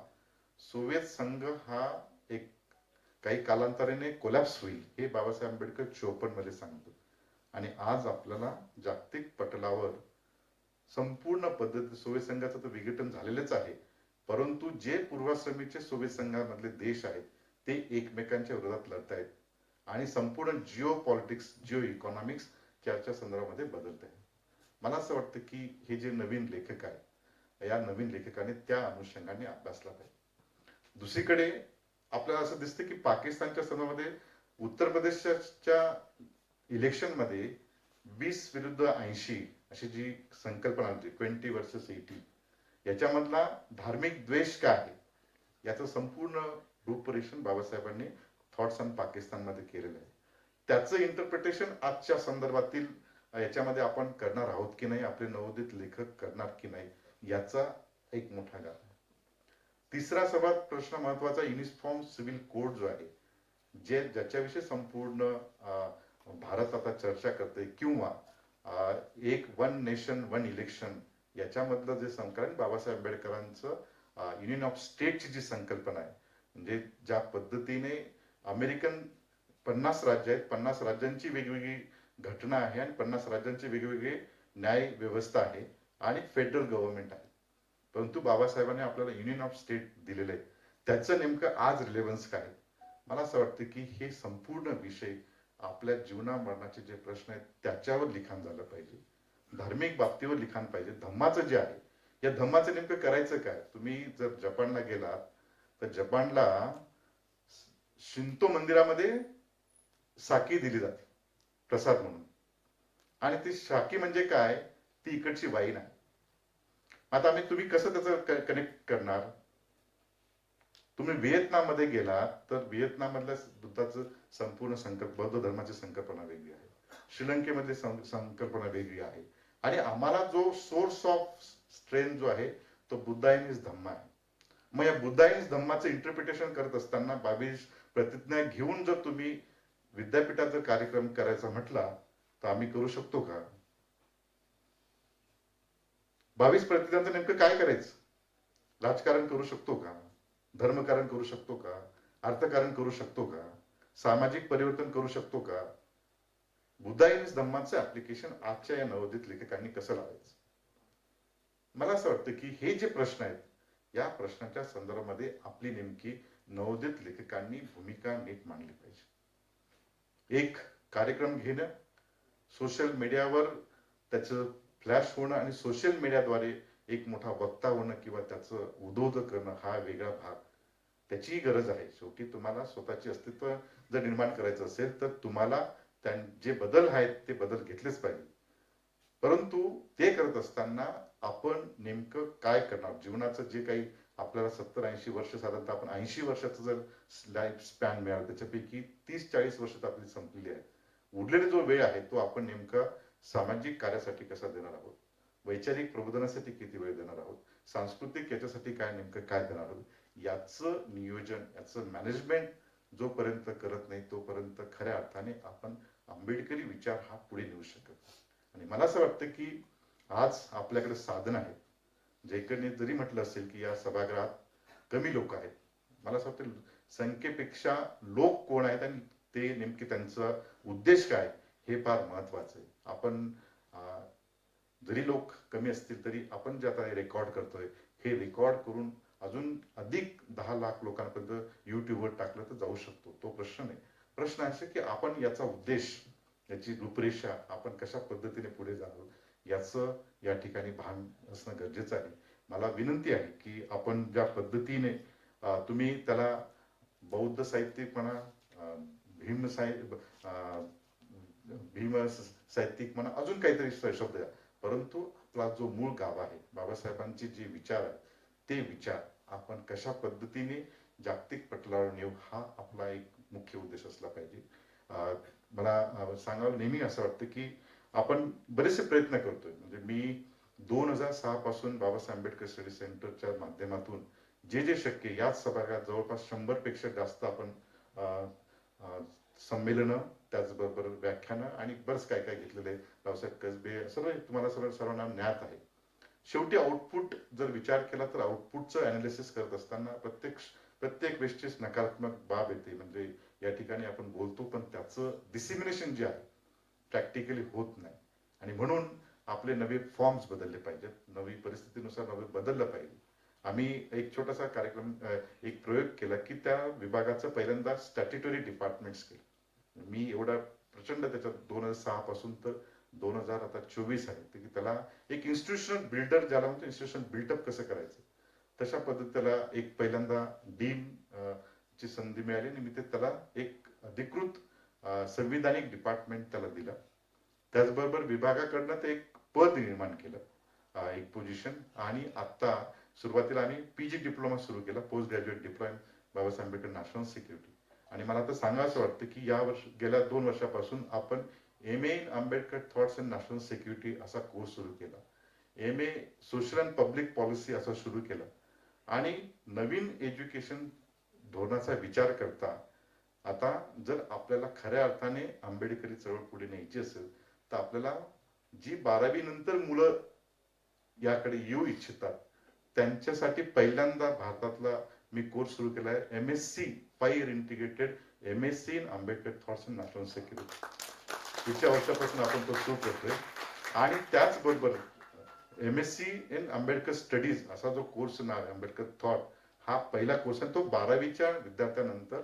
सोव्हिएत संघ हा एक काही कालांतराने कोलॅप्स होईल हे बाबासाहेब आंबेडकर 54 मध्ये सांगतो. आणि आज आपल्याला जागतिक पटलावर संपूर्ण पद्धती सोव्हिएत संघाचं तर विघटन झालेलंच आहे, परंतु जे पूर्वाश्रमीचे सोव्हिएत संघामधले देश आहेत ते एकमेकांच्या विरोधात लढत आहेत आणि संपूर्ण जिओ पॉलिटिक्स, जिओ इकॉनॉमिक्स याच्या संदर्भामध्ये बदलत आहे. मला असं वाटतं की हे जे नवीन लेखक आहे या नवीन लेखकाने त्या अनुषंगाने अभ्यासला पाहिजे. दुसरीकडे आपल्याला असं दिसतं की पाकिस्तानच्या संदर्भामध्ये उत्तर प्रदेशच्या इलेक्शन मध्ये 20 विरुद्ध 80 अशी जी संकल्पना होती 20 वर्सेस 80 याच्यामधला धार्मिक द्वेष काय आहे याचं संपूर्ण रूपरेषण बाबासाहेबांनी थॉट्स ऑन पाकिस्तान मध्ये केलेलं आहे. त्याचं इंटरप्रिटेशन आजच्या संदर्भातील याच्यामध्ये आपण करणार आहोत की नाही, आपले नवोदित लेखक करणार की नाही याचा एक मोठा गाभा आहे. तिसरा सर्वात प्रश्न महत्वाचा युनिफॉर्म सिव्हिल कोड जो आहे ज्याच्याविषयी संपूर्ण भारत आता चर्चा करते किंवा एक वन नेशन वन इलेक्शन याच्यामधलं जे संकलन बाबासाहेब आंबेडकरांचं युनियन ऑफ स्टेटची जी संकल्पना आहे म्हणजे ज्या पद्धतीने अमेरिकन 50 राज्य आहेत, 50 राज्यांची वेगवेगळी घटना आहे आणि 50 राज्यांची वेगवेगळी न्याय व्यवस्था आहे आणि फेडरल गव्हर्नमेंट आहे, परंतु बाबासाहेबांनी आपल्याला युनियन ऑफ स्टेट दिलेलं आहे. त्याचं नेमकं आज रिलेव्हन्स काय. मला असं वाटतं की हे संपूर्ण विषय आपल्या जीवना मरणाचे जे प्रश्न आहेत त्याच्यावर लिखाण झालं पाहिजे, धार्मिक बाबतीवर लिखाण पाहिजे. धम्माचं जे आहे या धम्माचं नेमकं करायचं काय. तुम्ही जर जपानला गेलात तर जपानला शिंतो मंदिरामध्ये साकी दिली जाते प्रसाद म्हणून आणि ती साकी म्हणजे काय, ती इकडची वाईन आहे. आता तुम्ही कसं त्याचं कनेक्ट करणार. तुम्ही व्हिएतनाममध्ये गेला तर व्हिएतनाममधल्या बुद्धाचं संपूर्ण बौद्ध धर्माची संकल्पना वेगळी आहे, श्रीलंकेमध्ये संकल्पना वेगळी आहे, आणि आम्हाला जो सोर्स ऑफ स्ट्रेंथ जो आहे तो बुद्धायनिस धम्म आहे. मग या बुद्धायनिस धम्माचं इंटरप्रिटेशन करत असताना 22 प्रतिज्ञा घेऊन जर तुम्ही विद्यापीठात जर कार्यक्रम करायचा म्हटला तर आम्ही करू शकतो का? 22 प्रतिज्ञांचं नेमकं काय करायचं? राजकारण करू शकतो का? धर्मकारण करू शकतो का? अर्थकारण करू शकतो का? सामाजिक परिवर्तन करू शकतो का? बुद्धायनिस धम्माचं ऍप्लिकेशन आजच्या या नवोदित लेखकांनी कसं लावायचं? मला असं वाटतं की हे जे प्रश्न आहेत या प्रश्नाच्या संदर्भामध्ये आपली नेमकी नवोदित लेखकांनी भूमिका नीट मांडली पाहिजे. एक कार्यक्रम घेणं, सोशल मीडियावर त्याचं फ्लॅश होणं आणि सोशल मीडियाद्वारे एक मोठा वक्ता होणं किंवा त्याचं उद्बोधन करणं हा वेगळा भाग, त्याचीही गरज आहे. शेवटी तुम्हाला स्वतःचे अस्तित्व जर निर्माण करायचं असेल तर तुम्हाला जे बदल आहेत ते बदल घेतलेच पाहिजे. परंतु ते करत असताना आपण नेमकं काय करणार? जीवनाचं जे काही आपल्याला 70-80 वर्ष, साधारणतः आपण 80 वर्षाचं जर लाईफ स्पॅन मिळालं त्याच्यापैकी 30-40 वर्ष आपली संपलेली आहे. उरलेला जो वेळ आहे तो आपण नेमका सामाजिक कार्यासाठी कसा देणार आहोत, वैचारिक प्रबोधनासाठी किती वेळ देणार आहोत, सांस्कृतिक याच्यासाठी काय नेमकं काय देणार आहोत, याचं नियोजन, याचं मॅनेजमेंट जोपर्यंत करत नाही तोपर्यंत खऱ्या अर्थाने आपण आंबेडकरी विचार हा पुढे नेऊ शकत. आणि मला असं वाटतं की आज आपल्याकडे साधन आहेत. जयकरने जरी म्हटलं असेल की या सभागृहात कमी लोक आहेत, मला असं वाटतं संख्येपेक्षा लोक कोण आहेत आणि ते नेमके त्यांचा उद्देश काय हे फार महत्वाचं आहे. आपण जरी लोक कमी असतील तरी आपण जे आता रेकॉर्ड करतोय हे रेकॉर्ड करून अजून अधिक 10 लाख लोकांपर्यंत युट्यूबवर टाकलं तर जाऊ शकतो. तो प्रश्न नाही. प्रश्न असा की आपण याचा उद्देश, याची रूपरेषा आपण कशा पद्धतीने पुढे जावं याचं या ठिकाणी भान असणं गरजेचं आहे. मला विनंती आहे की आपण ज्या पद्धतीने तुम्ही त्याला बौद्ध साहित्यिक म्हणा, भीम साहित्यिक म्हणा, अजून काहीतरी शब्द द्या, परंतु आपला जो मूळ गाभा आहे, बाबासाहेबांचे जे विचार आहेत ते विचार आपण कशा पद्धतीने जागतिक पटलावर नेऊ हा आपला एक मुख्य उद्देश असला पाहिजे. मला सांगावं नेहमी असं वाटतं की आपण बरेचसे प्रयत्न करतोय. म्हणजे मी 2006 पासून बाबासाहेब आंबेडकर स्टडी सेंटरच्या माध्यमातून जे शक्य याच सभागृहात जवळपास 100 पेक्षा जास्त आपण संमेलनं, त्याचबरोबर व्याख्यानं आणि बरंच काय काय घेतलेलं आहे. रावसाहेब कसबे सर्व तुम्हाला सर्वांना ज्ञात आहे. शेवटी आउटपुट जर विचार केला तर आउटपुटचं अनालिसिस करत असताना प्रत्येक गोष्टीस नकारात्मक बाब येते. म्हणजे या ठिकाणी आपण बोलतो पण त्याचं डिसिमिनेशन जे आहे प्रॅक्टिकली होत नाही. आणि म्हणून आपले नवे फॉर्म्स बदलले पाहिजेत, नवी परिस्थितीनुसार नवे बदललं पाहिजे. आम्ही एक छोटासा कार्यक्रम, एक प्रयोग केला की त्या विभागाचं पहिल्यांदा स्टॅट्युटरी डिपार्टमेंट्स केलं. मी एवढा प्रचंड त्याच्यात 2006 पासून तर 2024 आहे की त्याला एक इन्स्टिट्यूशनल बिल्डर, ज्याला म्हणतो इन्स्टिट्यूशन बिल्डअप कसं करायचं, तशा पद्धतीला एक पहिल्यांदा डीन ची संधी मिळाली आणि मी त्याला एक अधिकृत संविधानिक डिपार्टमेंट त्याला दिलं. त्याचबरोबर विभागाकडनं ते एक पद निर्माण केलं, एक पोझिशन. आणि आता सुरुवातीला आम्ही पीजी डिप्लोमा सुरू केला, post graduate diploma Babasaheb Ambedkar national security. आणि मला तर सांगावं वाटतं की गेल्या 2 वर्षापासून आपण MA in Ambedkar thoughts in national security असा कोर्स सुरू केला, MA social and public policy असा सुरू केला. आणि नवीन एज्युकेशन धोरणाचा विचार करता आता जर आपल्याला खऱ्या अर्थाने आंबेडकरी चळवळ पुढे न्यायची असेल तर आपल्याला जी 12वी नंतर मुलं याकडे येऊ इच्छितात त्यांच्यासाठी पहिल्यांदा भारतातला मी कोर्स सुरू केला आहे, MSc 5 integrated MSc in Ambedkar thoughts in national security. पुढच्या वर्षापासून आपण तो सुरू करतोय. आणि त्याचबरोबर MSc इन आंबेडकर स्टडीज असा जो कोर्स नाव आहे, आंबेडकर थॉट, हा पहिला कोर्स आहे. तो 12वीच्या विद्यार्थ्यानंतर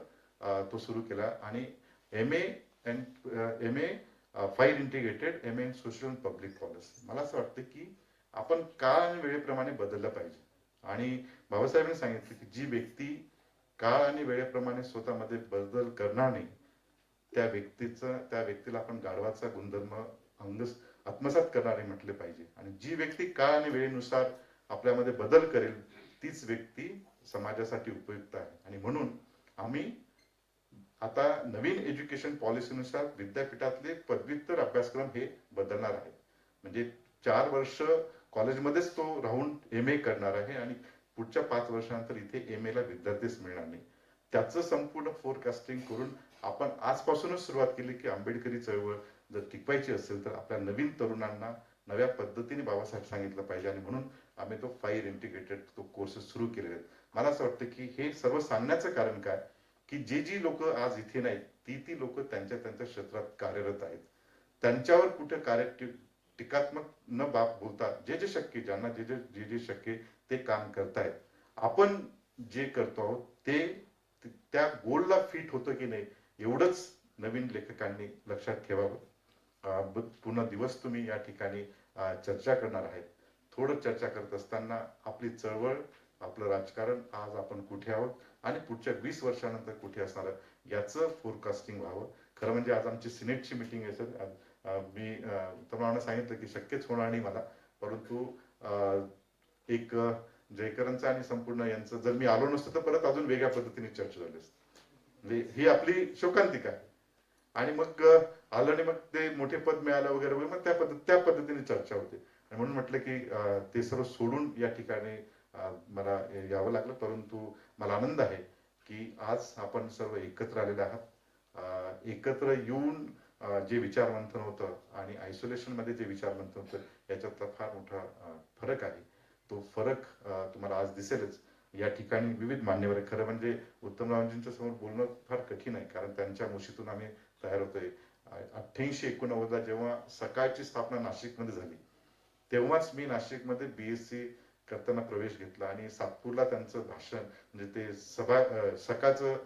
तो सुरू केला. आणि MA 5 integrated MA in social and public policy. मला असं वाटतं की आपण काळ आणि वेळेप्रमाणे बदललं पाहिजे. आणि बाबासाहेबांनी सांगितलं की जी व्यक्ती काळ आणि वेळेप्रमाणे स्वतःमध्ये बदल करणार नाही त्या व्यक्तीला आपण गाढवाचा गुणधर्म आत्मसात करणारे म्हटले पाहिजे. आणि जी व्यक्ती काळ आणि वेळेनुसार आपल्यामध्ये बदल करेल तीच व्यक्ती समाजासाठी उपयुक्त आहे. आणि आणि म्हणून आम्ही आता नवीन एज्युकेशन पॉलिसीनुसार विद्यापीठातले पदव्युत्तर अभ्यासक्रम हे बदलणार आहेत. म्हणजे 4 वर्ष कॉलेजमध्येच तो राहून MA करणार आहे आणि पुढच्या 5 वर्षानंतर इथे MA ला विद्यार्थीच मिळणार नाही. त्याचं संपूर्ण फोरकास्टिंग करून आपण आजपासूनच सुरुवात केली की आंबेडकरी चळवळ जर टिकवायची असेल तर आपल्या नवीन तरुणांना नव्या पद्धतीने बाबासाहेब सांगितलं पाहिजे आणि म्हणून आम्ही तो 5 इंटिग्रेटेड तो कोर्सेस सुरू केलेले आहेत. मला असं वाटतं की हे सर्व सांगण्याचं कारण काय की जी लोक आज इथे नाहीत ती लोक त्यांच्या क्षेत्रात कार्यरत आहेत. त्यांच्यावर कुठे टीकात्मक न बोलता जे शक्य ज्यांना जे शक्य ते काम करतायत. आपण जे करतो आहोत ते त्या गोलला फिट होतं की नाही एवढंच नवीन लेखकांनी लक्षात ठेवावं. पूर्ण दिवस तुम्ही या ठिकाणी चर्चा करणार आहेत. थोडं चर्चा करत असताना आपली चळवळ आपलं राजकारण आज आपण कुठे आहोत आणि पुढच्या 20 वर्षानंतर कुठे असणार याचं फोरकास्टिंग व्हावं. खरं म्हणजे आज आमची सिनेटची मीटिंग आहे सर. मी तुम्हाला सांगितलं की शक्यच होणार नाही मला, परंतु एक जयकरांचं आणि संपूर्ण यांचं जर मी आलो नसतो तर परत अजून वेगळ्या पद्धतीने चर्चा झाली असते. म्हणजे ही आपली शोकांतिका आहे. आणि मग आलं आणि मग ते मोठे पद मिळालं वगैरे वगैरे मग त्या पद्धतीने चर्चा होते. आणि म्हणून म्हटलं की ते सर्व सोडून या ठिकाणी मला यावं लागलं. परंतु मला आनंद आहे की आज आपण सर्व एकत्र आलेले आहात. एकत्र येऊन जे विचार मंथन होतं आणि आयसोलेशन मध्ये जे विचार मंथन होतं याच्यातला फार मोठा फरक आहे. तो फरक तुम्हाला आज दिसेलच. या ठिकाणी विविध मान्यवर आहे. खरं म्हणजे उत्तमरावजींच्या समोर बोलणं फार कठीण आहे कारण त्यांच्या मुशीतून आम्ही तयार होतोय. 88-89 जेव्हा सकाळची स्थापना नाशिकमध्ये झाली तेव्हाच मी नाशिकमध्ये BSc करताना प्रवेश घेतला आणि सातपूरला त्यांचं भाषण म्हणजे ते सकाळचं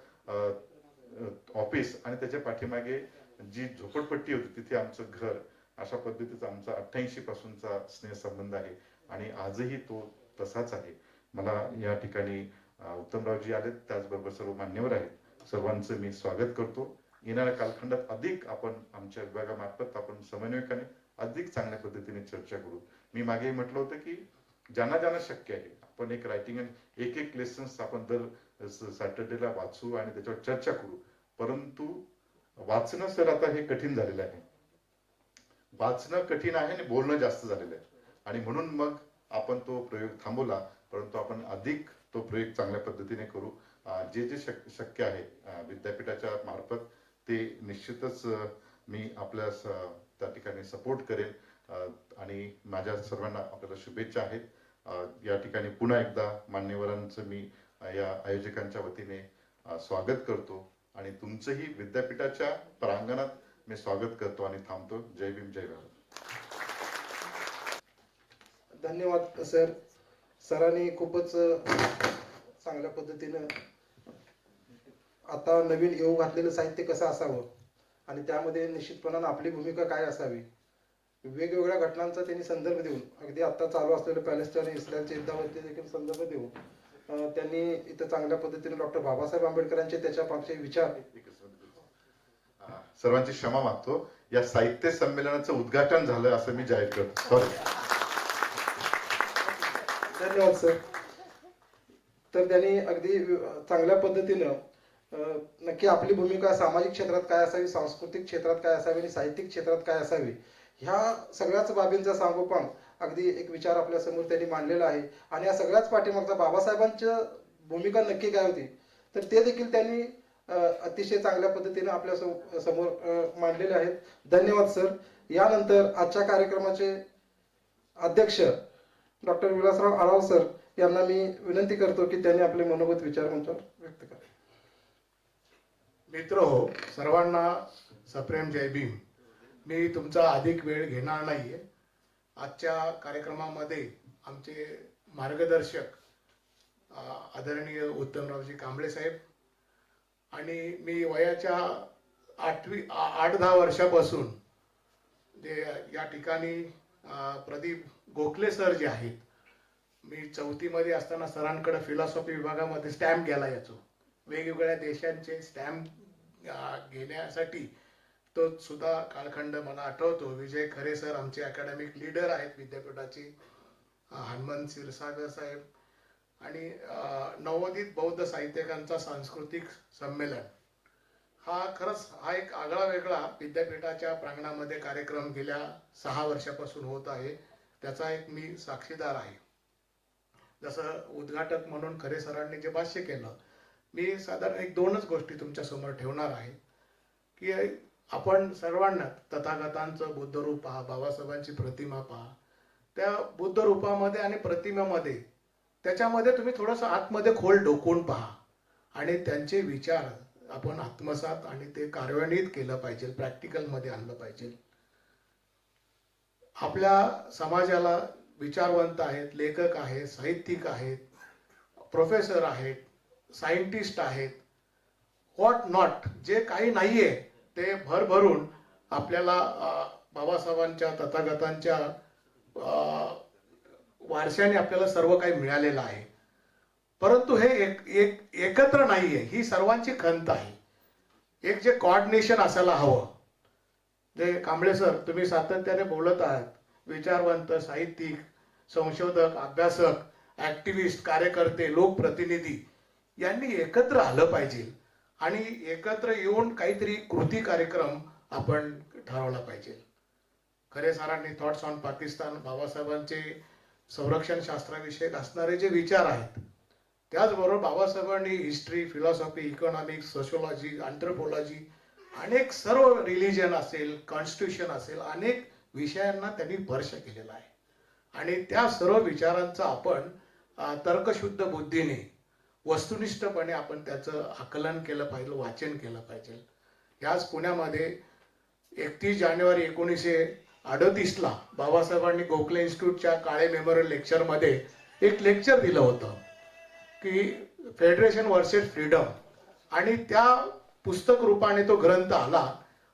ऑफिस आणि त्याच्या पाठीमागे जी झोपडपट्टी होती तिथे आमचं घर, अशा पद्धतीचा आमचा 88 पासूनचा स्नेहसंबंध आहे आणि आजही तो तसाच आहे. मला या ठिकाणी उत्तमरावजी आलेत, त्याचबरोबर सर्व मान्यवर आहेत, सर्वांचं मी स्वागत करतो. येणाऱ्या कालखंडात अधिक आपण आमच्या विभागामार्फत आपण समन्वयकाने अधिक चांगल्या पद्धतीने चर्चा करू. मी मागे म्हटलं होतं की ज्यांना शक्य आहे आपण एक रायटिंग आणि एक लेसन्स आपण दर सॅटर्डेला वाचू आणि त्याच्यावर चर्चा करू. परंतु वाचणं सर आता हे कठीण झालेलं आहे. वाचणं कठीण आहे आणि बोलणं जास्त झालेलं आहे आणि म्हणून मग आपण तो प्रयोग थांबवला. परंतु आपण अधिक तो प्रयोग चांगल्या पद्धतीने करू. जे शक्य आहे विद्यापीठाच्या मार्फत ते निश्चितच मी आपल्या त्या ठिकाणी सपोर्ट करेन आणि माझ्या सर्वांना आपल्याला शुभेच्छा आहेत. या ठिकाणी पुन्हा एकदा मान्यवरांचं मी या आयोजकांच्या वतीने स्वागत करतो आणि तुमचंही विद्यापीठाच्या प्रांगणात मी स्वागत करतो आणि थांबतो. जय भीम, जय भारत. धन्यवाद सर. सरांनी खूपच चांगल्या पद्धतीनं आता नवीन येऊ घातलेलं साहित्य कसं असावं आणि त्यामध्ये निश्चितपणानं आपली भूमिका काय असावी, वेगवेगळ्या घटनांचा त्यांनी संदर्भ देऊन, अगदी आता चालू असलेलं पॅलेस्टाईन इस्रायलच्या युद्धावरती देखील संदर्भ देऊन त्यांनी इथं चांगल्या पद्धतीने डॉक्टर बाबासाहेब आंबेडकरांचे त्याच्या मागचे विचार. सर्वांची क्षमा मागतो. या साहित्य संमेलनाचं उद्घाटन झालं असं मी जाहीर करतो. धन्यवाद सर. तर त्यांनी अगदी चांगल्या पद्धतीनं नक्की आपली भूमिका सामाजिक क्षेत्रात काय असावी, सांस्कृतिक क्षेत्रात काय असावी आणि साहित्यिक क्षेत्रात काय असावी, ह्या सगळ्याच बाबींचा सांगोपांग अगदी एक विचार आपल्या समोर त्यांनी मांडलेला आहे. आणि या सगळ्याच पाठीमागचा बाबासाहेबांची भूमिका नक्की काय होती तर ते देखील त्यांनी अतिशय चांगल्या पद्धतीने आपल्या समोर मांडलेले आहेत. धन्यवाद सर. यानंतर आजच्या कार्यक्रमाचे अध्यक्ष डॉक्टर विलासराव आढाव सर यांना मी विनंती करतो की त्यांनी आपले मनोगत विचार मंचावर व्यक्त करा. मित्र हो, सर्वांना सप्रेम जय भीम. मी तुमचा अधिक वेळ घेणार नाहीये. आजच्या कार्यक्रमामध्ये आमचे मार्गदर्शक आदरणीय उत्तमरावजी कांबळे साहेब आणि मी वयाच्या 8-10 वर्षापासून जे या ठिकाणी प्रदीप गोखले सर जे आहेत, मी 4थी मध्ये असताना सरांकडे फिलॉसॉफी विभागामध्ये स्टॅम्प घ्यायला यायचो. वेगवेगळ्या देशांचे स्टॅम्प घेण्यासाठी तो सुद्धा कालखंड मला आठवतो. विजय खरे सर आमचे अकॅडमिक लीडर आहेत विद्यापीठाचे, हनुमंत क्षीरसागर साहेब आणि नवोदित बौद्ध साहित्यिकांचा सांस्कृतिक संमेलन हा एक आगळा वेगळा विद्यापीठाच्या प्रांगणामध्ये कार्यक्रम गेल्या 6 वर्षापासून होत आहे. त्याचा एक मी साक्षीदार आहे. जसं उद्घाटक म्हणून खरे सरांनी जे भाष्य केलं, मी साधारण 1-2च गोष्टी तुमच्या समोर ठेवणार आहे की आपण सर्वांना तथागतांचं बुद्धरूप पहा, बाबासाहेबांची प्रतिमा पहा. त्या बुद्ध रूपामध्ये आणि प्रतिमेमध्ये त्याच्यामध्ये तुम्ही थोडंसं आतमध्ये खोल डोकून पहा आणि त्यांचे विचार आपण आत्मसात आणि ते कार्यान्वित केलं पाहिजे, प्रॅक्टिकलमध्ये आणलं पाहिजे. आपल्या समाजाला विचारवंत आहेत, लेखक आहेत, साहित्यिक आहेत, प्रोफेसर आहेत, सायंटिस्ट आहेत, व्हॉट नॉट, जे काही नाहीये ते भरभरून आपल्याला बाबासाहेबांच्या तथागतांच्या वारशाने आपल्याला सर्व काही मिळालेलं आहे. परंतु हे एकत्र नाहीये, ही सर्वांची खंत आहे. एक जे कोऑर्डिनेशन असायला हवं. जे कांबळे सर तुम्ही सातत्याने बोलत आहात, विचारवंत, साहित्यिक, संशोधक, अभ्यासक, ऍक्टिव्हिस्ट, कार्यकर्ते, लोकप्रतिनिधी यांनी एकत्र आलं पाहिजे आणि एकत्र येऊन काहीतरी कृती कार्यक्रम आपण ठरवला पाहिजे. खरे सरांनी थॉट्स ऑन पाकिस्तान, बाबासाहेबांचे संरक्षण शास्त्राविषयक असणारे जे विचार आहेत, त्याचबरोबर बाबासाहेबांनी हिस्ट्री, फिलॉसॉफी, इकॉनॉमिक्स, सोशिओलॉजी, अँथ्रोपोलॉजी, अनेक सर्व रिलिजन असेल, कॉन्स्टिट्यूशन असेल, अनेक विषयांना त्यांनी स्पर्श केलेला आहे. आणि त्या सर्व विचारांचं आपण तर्कशुद्ध बुद्धीने, वस्तुनिष्ठपणे आपण त्याचं आकलन केलं पाहिजे, वाचन केलं पाहिजे. याच पुण्यामध्ये 31 जानेवारी 1938ला बाबासाहेबांनी गोखले इन्स्टिट्यूटच्या काळे मेमोरियल लेक्चरमध्ये एक लेक्चर दिलं होतं की फेडरेशन वर्सेस फ्रीडम, आणि त्या पुस्तक रूपाने तो ग्रंथ आला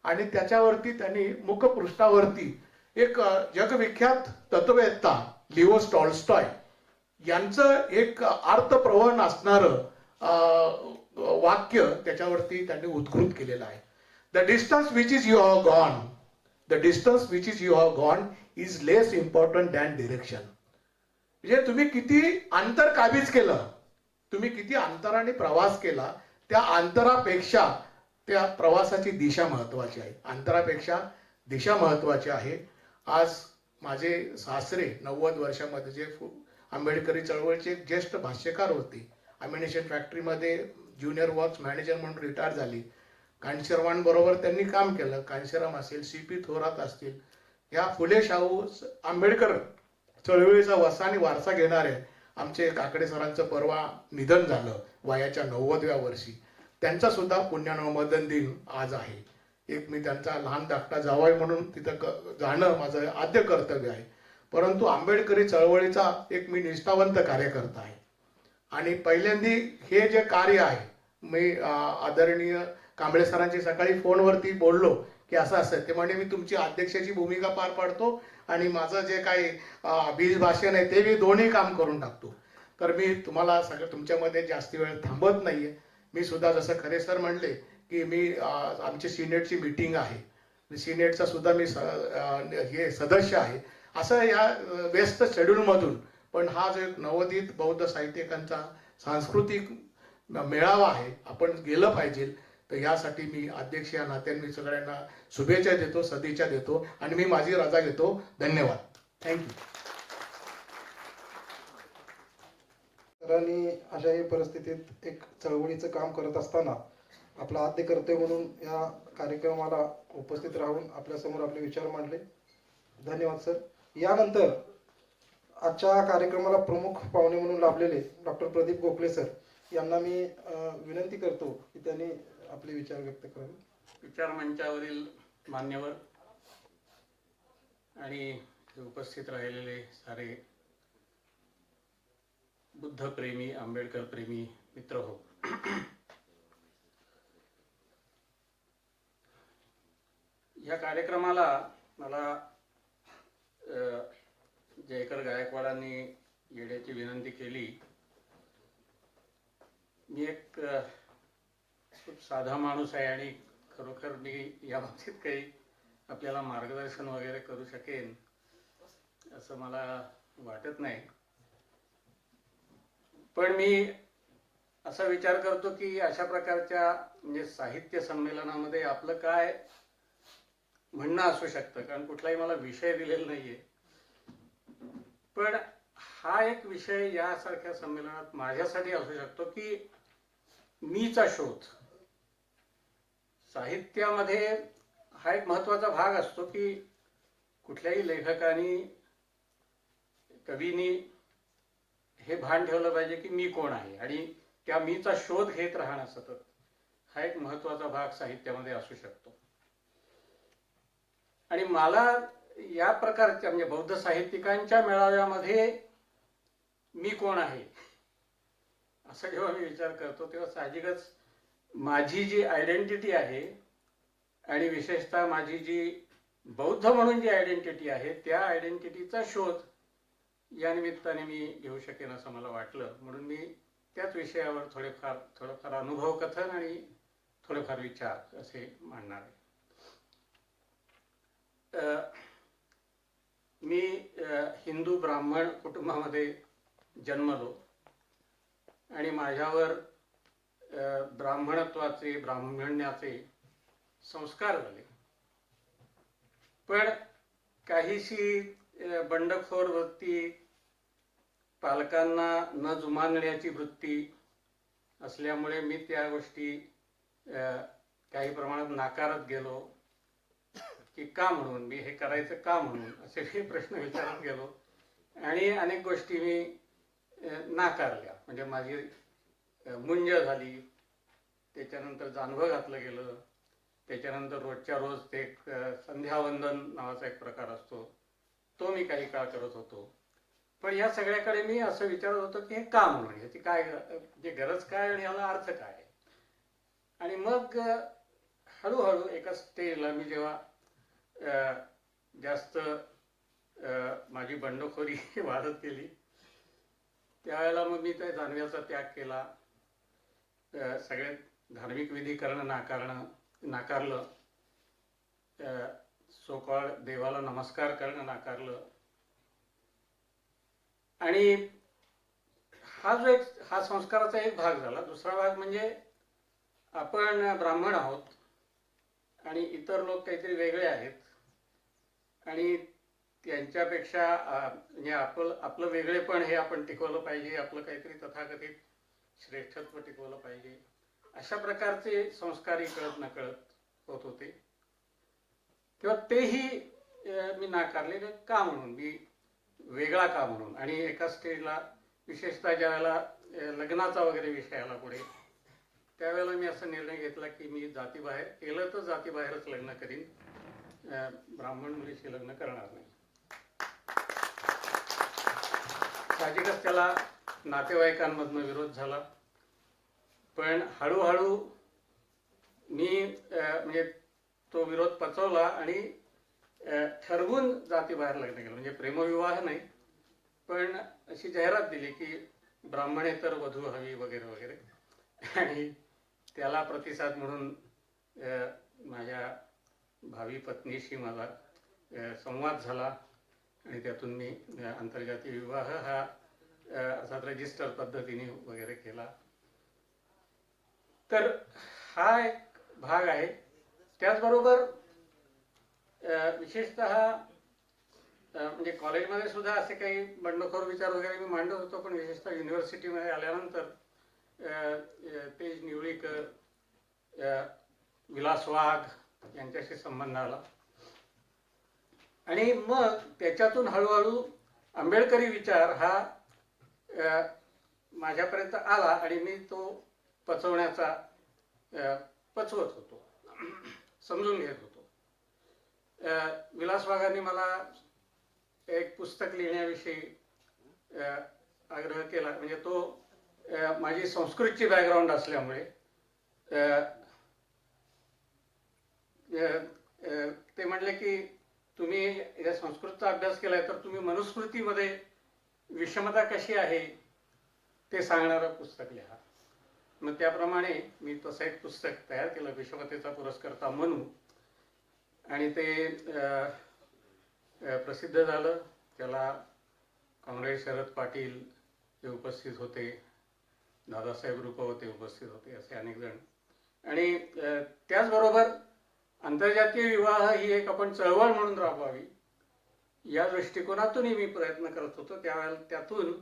आणि त्याच्यावरती त्यांनी मुखपृष्ठावरती एक जगविख्यात तत्ववेत्ता लिओ टॉल्स्टॉय यांचं एक अर्थप्रवण असणारं वाक्य त्याच्यावरती त्यांनी उद्घृत केलेलं आहे. The distance which is you have gone, the distance which is you have gone is less important than direction. म्हणजे तुम्ही किती अंतर काबीज केलं, तुम्ही किती अंतराने प्रवास केला, त्या अंतरापेक्षा त्या प्रवासाची दिशा महत्वाची आहे. अंतरापेक्षा दिशा महत्वाची आहे. आज माझे सासरे 90 वर्षामध्ये जे आंबेडकरी चळवळीचे एक ज्येष्ठ भाष्यकार होते, अम्युनिशन फॅक्टरीमध्ये ज्युनियर वर्क्स मॅनेजर म्हणून रिटायर झाली. कांशीरामांबरोबर त्यांनी काम केलं. कांशीराम असेल, CP थोरात असतील, या फुले शाहू आंबेडकर चळवळीचा वसा आणि वारसा घेणारे आमचे काकडे सरांचं परवा निधन झालं वयाच्या 90व्या वर्षी. त्यांचा सुद्धा पुण्यनवमोदन दिन आज आहे. एक मी त्यांचा लहान धाकटा जावई म्हणून तिथं जाणं माझं आद्य कर्तव्य आहे. परंतु आंबेडकरी चळवळीचा एक मी निष्ठावंत कार्यकर्ता आहे. आणि पहिल्यांदी हे जे कार्य आहे, मी आदरणीय कांबळे सरांची सकाळी फोनवरती बोललो की असं असं, ते म्हणे मी तुमची अध्यक्षाची भूमिका पार पाडतो आणि माझं जे काही बीज भाषण आहे ते मी दोन्ही काम करून टाकतो. तर मी तुम्हाला सगळं तुमच्यामध्ये जास्ती वेळ थांबत नाहीये. मी सुद्धा जसं खरे सर म्हणले की मी आमची सिनेटची मीटिंग आहे, सिनेटचा सुद्धा मी हे सदस्य आहे. असं या व्यस्त शेड्यूलमधून पण हा जो एक नवोदित बौद्ध साहित्यिकांचा सांस्कृतिक मेळावा आहे, आपण गेलं पाहिजे. तर यासाठी मी अध्यक्ष या नात्याने मी सगळ्यांना शुभेच्छा देतो, सदिच्छा देतो आणि मी माझी रजा घेतो. धन्यवाद. थँक्यू. सरांनी अशाही परिस्थितीत एक चळवळीचं काम करत असताना आपला आद्य कर्तव्य म्हणून या कार्यक्रमाला उपस्थित राहून आपल्यासमोर आपले विचार मांडले. धन्यवाद सर. यानंतर आजच्या कार्यक्रमाला प्रमुख पाहुणे म्हणून लाभलेले डॉक्टर प्रदीप गोखले सर यांना मी विनंती करतो की त्यांनी आपले विचार व्यक्त करावे. विचार मंचावरील मान्यवर आणि उपस्थित राहिलेले सारे बुद्ध प्रेमी, आंबेडकर प्रेमी मित्र हो, या कार्यक्रमाला मला जयकर गायकवाडांनी येण्याची विनंती केली. मी एक खूप साधा माणूस आहे आणि खरोखर मी या बाबतीत काही आपल्याला मार्गदर्शन वगैरे करू शकेन असं मला वाटत नाही. पण मी असा विचार करतो की अशा प्रकारच्या म्हणजे साहित्य संमेलनामध्ये आपलं काय म्हणणं असू शकतं, कारण कुठलाही मला विषय दिलेला नाहीये. पण हा एक विषय यासारख्या संमेलनात माझ्यासाठी असू शकतो की मीचा शोध. साहित्यामध्ये हा एक महत्वाचा भाग असतो की कुठल्याही लेखकाने, कवीनी हे भान ठेवलं पाहिजे की मी कोण आहे आणि त्या मीचा शोध घेत राहणं सतत, हा एक महत्वाचा भाग साहित्यामध्ये असू शकतो. आणि मला या प्रकारच्या म्हणजे बौद्ध साहित्यिकांच्या मेळाव्यामध्ये मी कोण आहे असं जेव्हा मी विचार करतो तेव्हा साहजिकच माझी जी आयडेंटिटी आहे आणि विशेषतः माझी जी बौद्ध म्हणून जी आयडेंटिटी आहे त्या आयडेंटिटीचा शोध या निमित्ताने मी घेऊ शकेन असं मला वाटलं. म्हणून मी त्याच विषयावर थोडंफार अनुभव कथन आणि थोडेफार विचार असे मांडणार आहे. मी हिंदू ब्राह्मण कुटुंबामध्ये जन्मलो आणि माझ्यावर ब्राह्मणत्वाचे, ब्राह्मण्याचे संस्कार झाले. पण काहीशी बंडखोर वृत्ती, पालकांना न जुमानण्याची वृत्ती असल्यामुळे मी त्या गोष्टी काही प्रमाणात नाकारत गेलो. की का म्हणून, मी हे करायचं का म्हणून, असे मी प्रश्न विचारत गेलो आणि अनेक गोष्टी मी नाकारल्या. म्हणजे माझी मुंज झाली, त्याच्यानंतर जानवं घातलं गेलं, त्याच्यानंतर रोजच्या रोज ते संध्यावंदन नावाचा एक प्रकार असतो, तो मी काही काळ करत होतो. पण या सगळ्याकडे मी असं विचारत होतो की हे का म्हणून, ह्याची काय म्हणजे गरज काय आणि ह्याला अर्थ काय. आणि मग हळूहळू एका स्टेजला मी जेव्हा जास्त माझी बंडखोरी वाढत गेली त्यावेळेला मग मी त्या जानव्याचा त्याग केला. सगळे धार्मिक विधी करणं नाकारलं. सो कॉल्ड देवाला नमस्कार करणं नाकारलं. आणि हा संस्काराचा एक भाग झाला. दुसरा भाग म्हणजे आपण ब्राह्मण आहोत आणि इतर लोक काहीतरी वेगळे आहेत आणि त्यांच्यापेक्षा म्हणजे आपलं वेगळेपण हे आपण टिकवलं पाहिजे, आपलं काहीतरी तथाकथित श्रेष्ठत्व टिकवलं पाहिजे, अशा प्रकारचे संस्कारही कळत नकळत होत होते. तेव्हा तेही मी नाकारले. का म्हणून, मी वेगळा का म्हणून. आणि एका स्टेजला विशेषतः ज्या वेळेला लग्नाचा वगैरे विषय आला पुढे, त्यावेळेला मी असा निर्णय घेतला की मी जातीबाहेर केलं तर जातीबाहेरच लग्न करीन, ब्राह्मण मुलीशी लग्न करणार नाही. साहजिकच त्याला नातेवाईकांमधनं विरोध झाला. पण हळूहळू मी म्हणजे तो विरोध पचवला आणि ठरवून जातीबाहेर लग्न केलं. म्हणजे प्रेमविवाह नाही, पण अशी जाहिरात दिली की ब्राह्मणेतर वधू हवी वगैरे वगैरे. आणि त्याला प्रतिसाद म्हणून माझ्या भावी पत्नीशी माझा संवाद झाला आणि त्यातून मी आंतरजातीय विवाह हा अर्थात रजिस्टर पद्धतीने वगैरे केला. तर हा एक भाग आहे. त्याचबरोबर विशेषतः म्हणजे कॉलेजमध्ये सुद्धा असे काही बंडखोर विचार वगैरे मी मांडत होतो, पण विशेषतः युनिव्हर्सिटीमध्ये आल्यानंतर तेज निवळीकर, विलास वाघ यांच्याशी संबंध आला आणि मग त्याच्यातून हळूहळू आंबेडकरी विचार हा माझ्यापर्यंत आला आणि मी तो पचवत होतो, समजून घेत होतो. विलास वाघांनी मला एक पुस्तक लिहिण्याविषयी आग्रह केला. म्हणजे तो माझी संस्कृतची बॅकग्राऊंड असल्यामुळे ते म्हणले की तुम्ही या संस्कृतचा अभ्यास केलाय तर तुम्ही मनुस्मृतीमध्ये विषमता कशी आहे ते सांगणारं पुस्तक लिहा. मग त्याप्रमाणे मी तसं एक पुस्तक तयार केलं, विषमतेचा पुरस्कर्ता म्हणून. आणि ते प्रसिद्ध झालं. त्याला काँग्रेस शरद पाटील हे उपस्थित होते, दादासाहेब रूपवते उपस्थित होते, असे अनेक जण. आणि त्याचबरोबर आंतरजातीय विवाह ही एक आपण चळवळ म्हणून राबवावी या दृष्टिकोनातूनही मी प्रयत्न करत होतो. त्यावेळेला त्यातून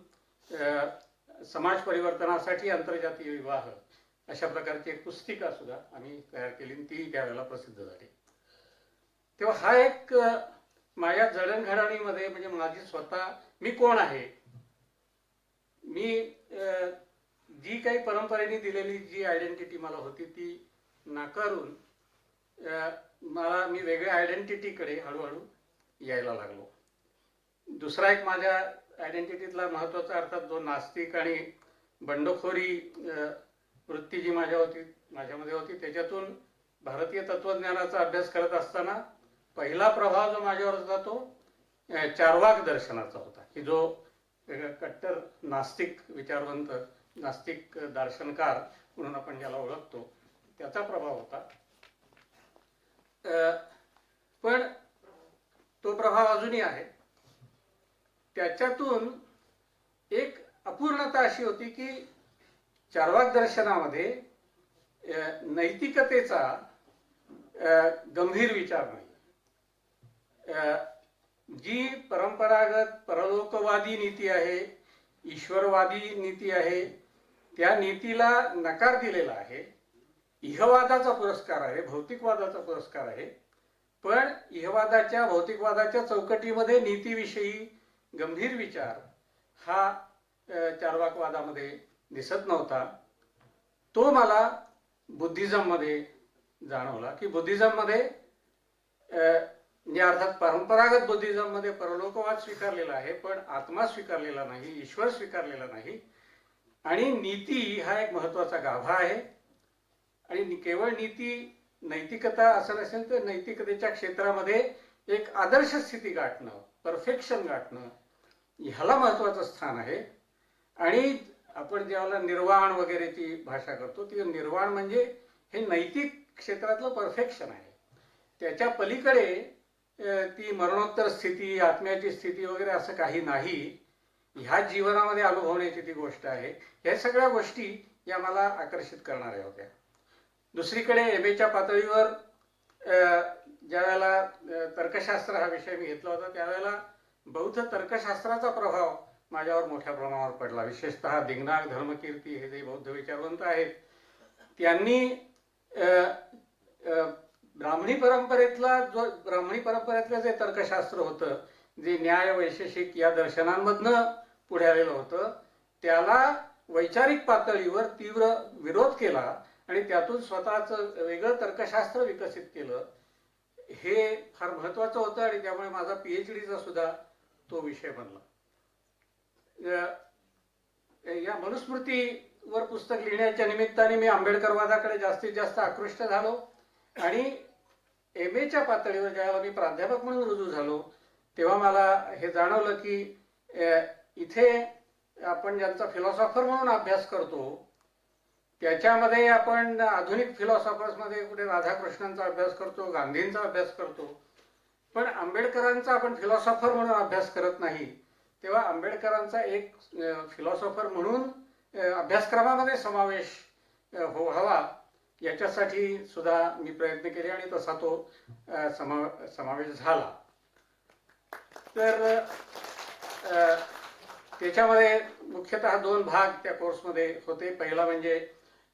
समाज परिवर्तनासाठी आंतरजातीय विवाह अशा प्रकारची एक पुस्तिका सुद्धा आम्ही तयार केली आणि ती त्यावेळेला प्रसिद्ध झाली. तेव्हा हा एक माझ्या जडणघडणीमध्ये म्हणजे माझी स्वतः मी कोण आहे, मी जी काही परंपरेने दिलेली जी आयडेंटिटी मला होती ती नाकारून मी वेगळ्या आयडेंटिटीकडे हळूहळू यायला लागलो. दुसरा एक माझ्या आयडेंटिटीतला महत्त्वाचा अर्थात जो नास्तिक आणि बंडखोरी वृत्ती जी माझ्यामध्ये होती त्याच्यातून भारतीय तत्वज्ञानाचा अभ्यास करत असताना पहिला प्रभाव जो माझ्यावर होता तो चार्वाक दर्शनाचा होता, की जो कट्टर नास्तिक विचारवंत नास्तिक दार्शनकार म्हणून आपण ज्याला ओळखतो त्याचा प्रभाव होता. पण तो प्रभाव अजूनही आहे. त्याच्यातून एक अपूर्णता अशी होती की चार्वाक दर्शनामध्ये नैतिकतेचा गंभीर विचार नाही. जी परंपरागत परलोकवादी नीती आहे, ईश्वरवादी नीती आहे, त्या नीतीला नकार दिलेला आहे. इहवादाचा पुरस्कार आहे, भौतिकवादाचा पुरस्कार आहे. पण इहवादाच्या भौतिकवादाच्या चौकटीमध्ये नीतीविषयी गंभीर विचार हा चार्वाकवादामध्ये दिसत नव्हता. तो मला बुद्धिझममध्ये जाणवला की बुद्धिझममध्ये म्हणजे अर्थात परंपरागत बुद्धिझममध्ये परलोकवाद स्वीकारलेला आहे पण आत्मा स्वीकारलेला नाही, ईश्वर स्वीकारलेला नाही. आणि नीती हा एक महत्त्वाचा गाभा आहे. आणि केवळ नीती नैतिकता असं नसेल तर नैतिकतेच्या क्षेत्रामध्ये एक आदर्श स्थिती गाठणं, परफेक्शन गाठणं ह्याला महत्त्वाचं स्थान आहे. आणि आपण ज्यावेळेला निर्वाण वगैरेची भाषा करतो ती निर्वाण म्हणजे हे नैतिक क्षेत्रातलं परफेक्शन आहे. त्याच्या पलीकडे ती मरणोत्तर स्थिती, आत्म्याची स्थिती वगैरे असं काही नाही. ह्या जीवनामध्ये अनुभवण्याची ती गोष्ट आहे. ह्या सगळ्या गोष्टी या मला आकर्षित करणाऱ्या होत्या. दुसरीकडे एमएच्या पातळीवर ज्या वेळेला तर्कशास्त्र हा विषय मी घेतला होता त्यावेळेला बौद्ध तर्कशास्त्राचा प्रभाव माझ्यावर मोठ्या प्रमाणावर पडला. विशेषतः दिंगनाग, धर्मकीर्ती हे जे बौद्ध विचारवंत आहेत त्यांनी ब्राह्मणी परंपरेतलं जे तर्कशास्त्र होतं, जे न्याय वैशेषिक या दर्शनांमधनं पुढे आलेलं होतं त्याला वैचारिक पातळीवर तीव्र विरोध केला आणि त्यातून स्वतःचं वेगळं तर्कशास्त्र विकसित केलं. हे फार महत्त्वाचं होतं आणि त्यामुळे माझा PhDचा सुद्धा तो विषय बनला. या मनुस्मृतीवर पुस्तक लिहिण्याच्या निमित्ताने मी आंबेडकरवादाकडे जास्तीत जास्त आकृष्ट झालो. आणि MAच्या पातळीवर ज्यावेळेला मी प्राध्यापक म्हणून रुजू झालो तेव्हा मला हे जाणवलं की इथे आपण ज्यांचा फिलॉसॉफर म्हणून अभ्यास करतो त्याच्यामध्ये आपण आधुनिक फिलॉसॉफर्समध्ये कुठे राधाकृष्णांचा अभ्यास करतो, गांधींचा अभ्यास करतो, पण आंबेडकरांचा आपण फिलॉसॉफर म्हणून अभ्यास करत नाही. तेव्हा आंबेडकरांचा एक फिलॉसॉफर म्हणून अभ्यासक्रमामध्ये समावेश व्हावा याच्यासाठी सुद्धा मी प्रयत्न केले आणि तसा तो समावेश झाला. तर त्याच्यामध्ये मुख्यतः 2 भाग त्या कोर्समध्ये होते. पहिला म्हणजे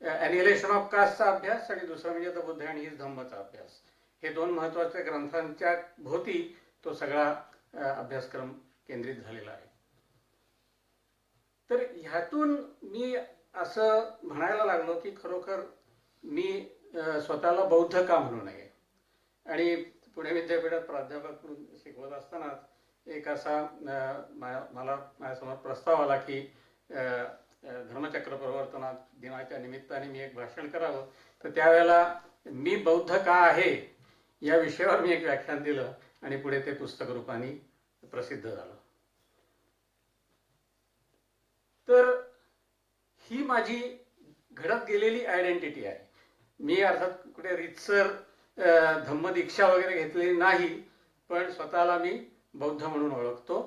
ॲनिहिलेशन ऑफ कास्टचा अभ्यास आणि दुसरा म्हणजे द बुद्ध अँड हिज धम्मचा अभ्यास. हे 2 महत्त्वाच्या ग्रंथांच्या भोवती तो सगळा अभ्यासक्रम केंद्रित झालेला आहे. तर ह्यातून मी असं म्हणायला लागलो की खरोखर मी स्वतःला बौद्ध का म्हणू नये. आणि पुणे विद्यापीठात प्राध्यापक म्हणून शिकवत असताना एक असा मला माझ्यासमोर प्रस्ताव आला की धर्मचक्र प्रवर्तन दिनाच्या निमित्ताने मी एक भाषण करावं. तर त्यावेळेला मी बौद्ध का आहे या विषयावर मी एक व्याख्यान दिलं आणि पुढे ते पुस्तक रूपाने प्रसिद्ध झालं. तर ही माझी घडत गेलेली आयडेंटिटी आहे. मी अर्थात कुठे रीतसर धम्मदीक्षा वगैरे घेतलेली नाही, पण स्वतःला मी बौद्ध म्हणून ओळखतो.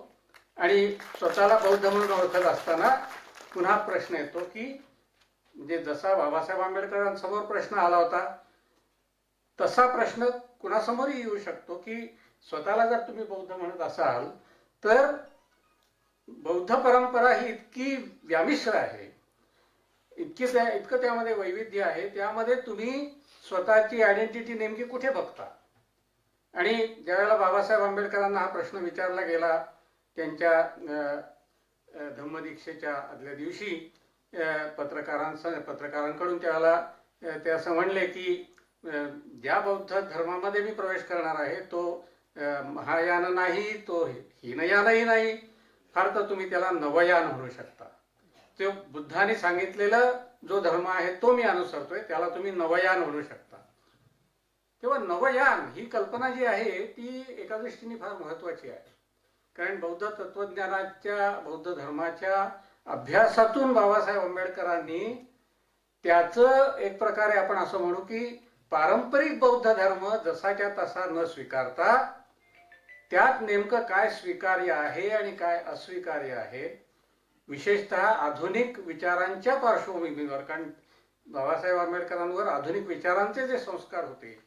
आणि स्वतःला बौद्ध म्हणून ओळखत असताना पुन्हा प्रश्न येतो की म्हणजे जसा बाबासाहेब आंबेडकरांसमोर प्रश्न आला होता तसा प्रश्न कुणासमोरही येऊ शकतो की स्वतःला जर तुम्ही बौद्ध म्हणत असाल तर बौद्ध परंपरा ही इतकी व्यामिश्र आहे, इतकं त्यामध्ये वैविध्य आहे, त्यामध्ये तुम्ही स्वतःची आयडेंटिटी नेमकी कुठे बघता. आणि ज्यावेळेला बाबासाहेब आंबेडकरांना हा प्रश्न विचारला गेला त्यांच्या धम्मदीक्षेच्या आदल्या दिवशी पत्रकारांकडून, त्यावेळेला ते असं म्हणले की ज्या बौद्ध धर्मामध्ये मी प्रवेश करणार आहे तो महायान नाही, तो हीनयानही नाही, फार तर तुम्ही त्याला नवयान म्हणू शकता. तो बुद्धाने सांगितलेला जो धर्म आहे तो मी अनुसरतोय, त्याला तुम्ही नवयान म्हणू शकता. तेव्हा नवयान ही कल्पना जी आहे ती एका दृष्टीने फार महत्वाची आहे, कारण बौद्ध तत्वज्ञानाच्या, बौद्ध धर्माच्या अभ्यासातून बाबासाहेब आंबेडकरांनी त्याचं एक प्रकारे आपण असं म्हणू की पारंपरिक बौद्ध धर्म जसाच्या तसा न स्वीकारता त्यात नेमकं काय स्वीकार्य आहे आणि काय अस्वीकार्य आहे, विशेषतः आधुनिक विचारांच्या पार्श्वभूमीवर, कारण बाबासाहेब आंबेडकरांवर आधुनिक विचारांचे जे संस्कार होते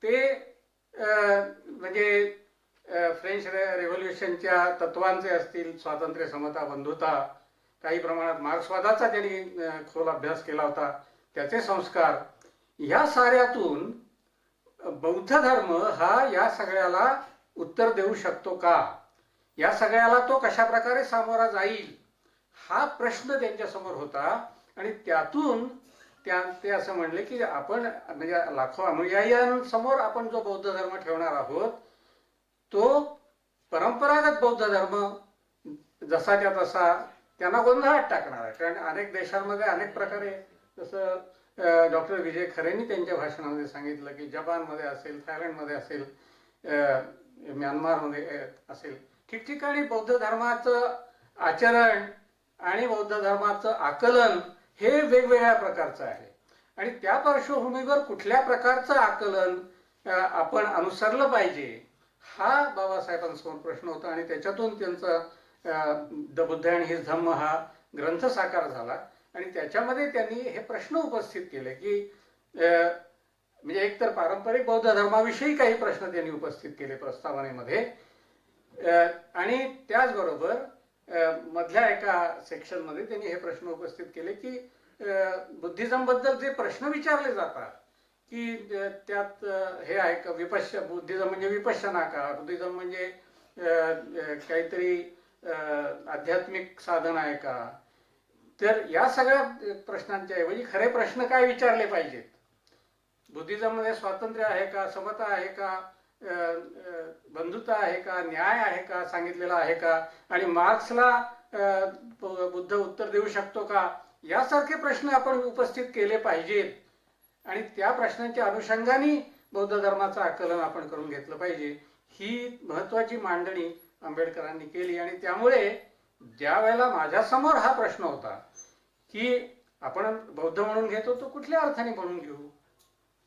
ते म्हणजे फ्रेंच रेव्होल्युशनच्या तत्वांचे असतील, स्वातंत्र्य, समता, बंधुता, काही प्रमाणात मार्क्सवादाचा त्यांनी खोल अभ्यास केला होता, त्याचे संस्कार, या साऱ्यातून बौद्ध धर्म हा या सगळ्याला उत्तर देऊ शकतो का, या सगळ्याला तो कशा प्रकारे सामोरा जाईल, हा प्रश्न त्यांच्यासमोर होता. आणि त्यातून ते असं म्हणले की आपण म्हणजे लाखो अनुयायींसमोर आपण जो बौद्ध धर्म ठेवणार आहोत तो परंपरागत बौद्ध धर्म जसाच्या तसा त्यांना गोंधळात टाकणार आहे. कारण अनेक देशांमध्ये अनेक प्रकारे, जसं डॉक्टर विजय खरेंनी त्यांच्या भाषणामध्ये सांगितलं की जपानमध्ये असेल, थायलंडमध्ये असेल, म्यानमारमध्ये असेल, ठिकठिकाणी बौद्ध धर्माचं आचरण आणि बौद्ध धर्माचं आकलन हे वेगवेगळ्या प्रकारचं आहे. आणि त्या पार्श्वभूमीवर कुठल्या प्रकारचं आकलन आपण अनुसरलं पाहिजे हा बाबासाहेबांसमोर प्रश्न होता. आणि त्याच्यातून त्यांचा द बुद्ध अँड हिज धम्म हा ग्रंथ साकार झाला. आणि त्याच्यामध्ये त्यांनी हे प्रश्न उपस्थित केले की म्हणजे एकतर पारंपरिक बौद्ध धर्माविषयी काही प्रश्न त्यांनी उपस्थित केले प्रस्तावनेमध्ये, आणि त्याचबरोबर मधल्या एका सेक्शनमध्ये त्यांनी हे प्रश्न उपस्थित केले की बुद्धिझम बद्दल जे प्रश्न विचारले जातात की त्यात हे आहे का बुद्धिझम म्हणजे विपश्यना का, बुद्धिझम म्हणजे काहीतरी आध्यात्मिक साधन आहे का, तर या सगळ्या प्रश्नांच्या ऐवजी खरे प्रश्न काय विचारले पाहिजेत, बुद्धिझम मध्ये स्वातंत्र्य आहे का, समता आहे का, बंधुता आहे का, न्याय आहे का सांगितलेला आहे का, आणि मार्क्सला बुद्ध उत्तर देऊ शकतो का, यासारखे प्रश्न आपण उपस्थित केले पाहिजेत. आणि त्या प्रश्नांच्या अनुषंगाने बौद्ध धर्माचं आकलन आपण करून घेतलं पाहिजे, ही महत्वाची मांडणी आंबेडकरांनी केली. आणि त्यामुळे ज्या वेळेला माझ्यासमोर हा प्रश्न होता की आपण बौद्ध म्हणून घेतो तो कुठल्या अर्थाने म्हणून घेऊ,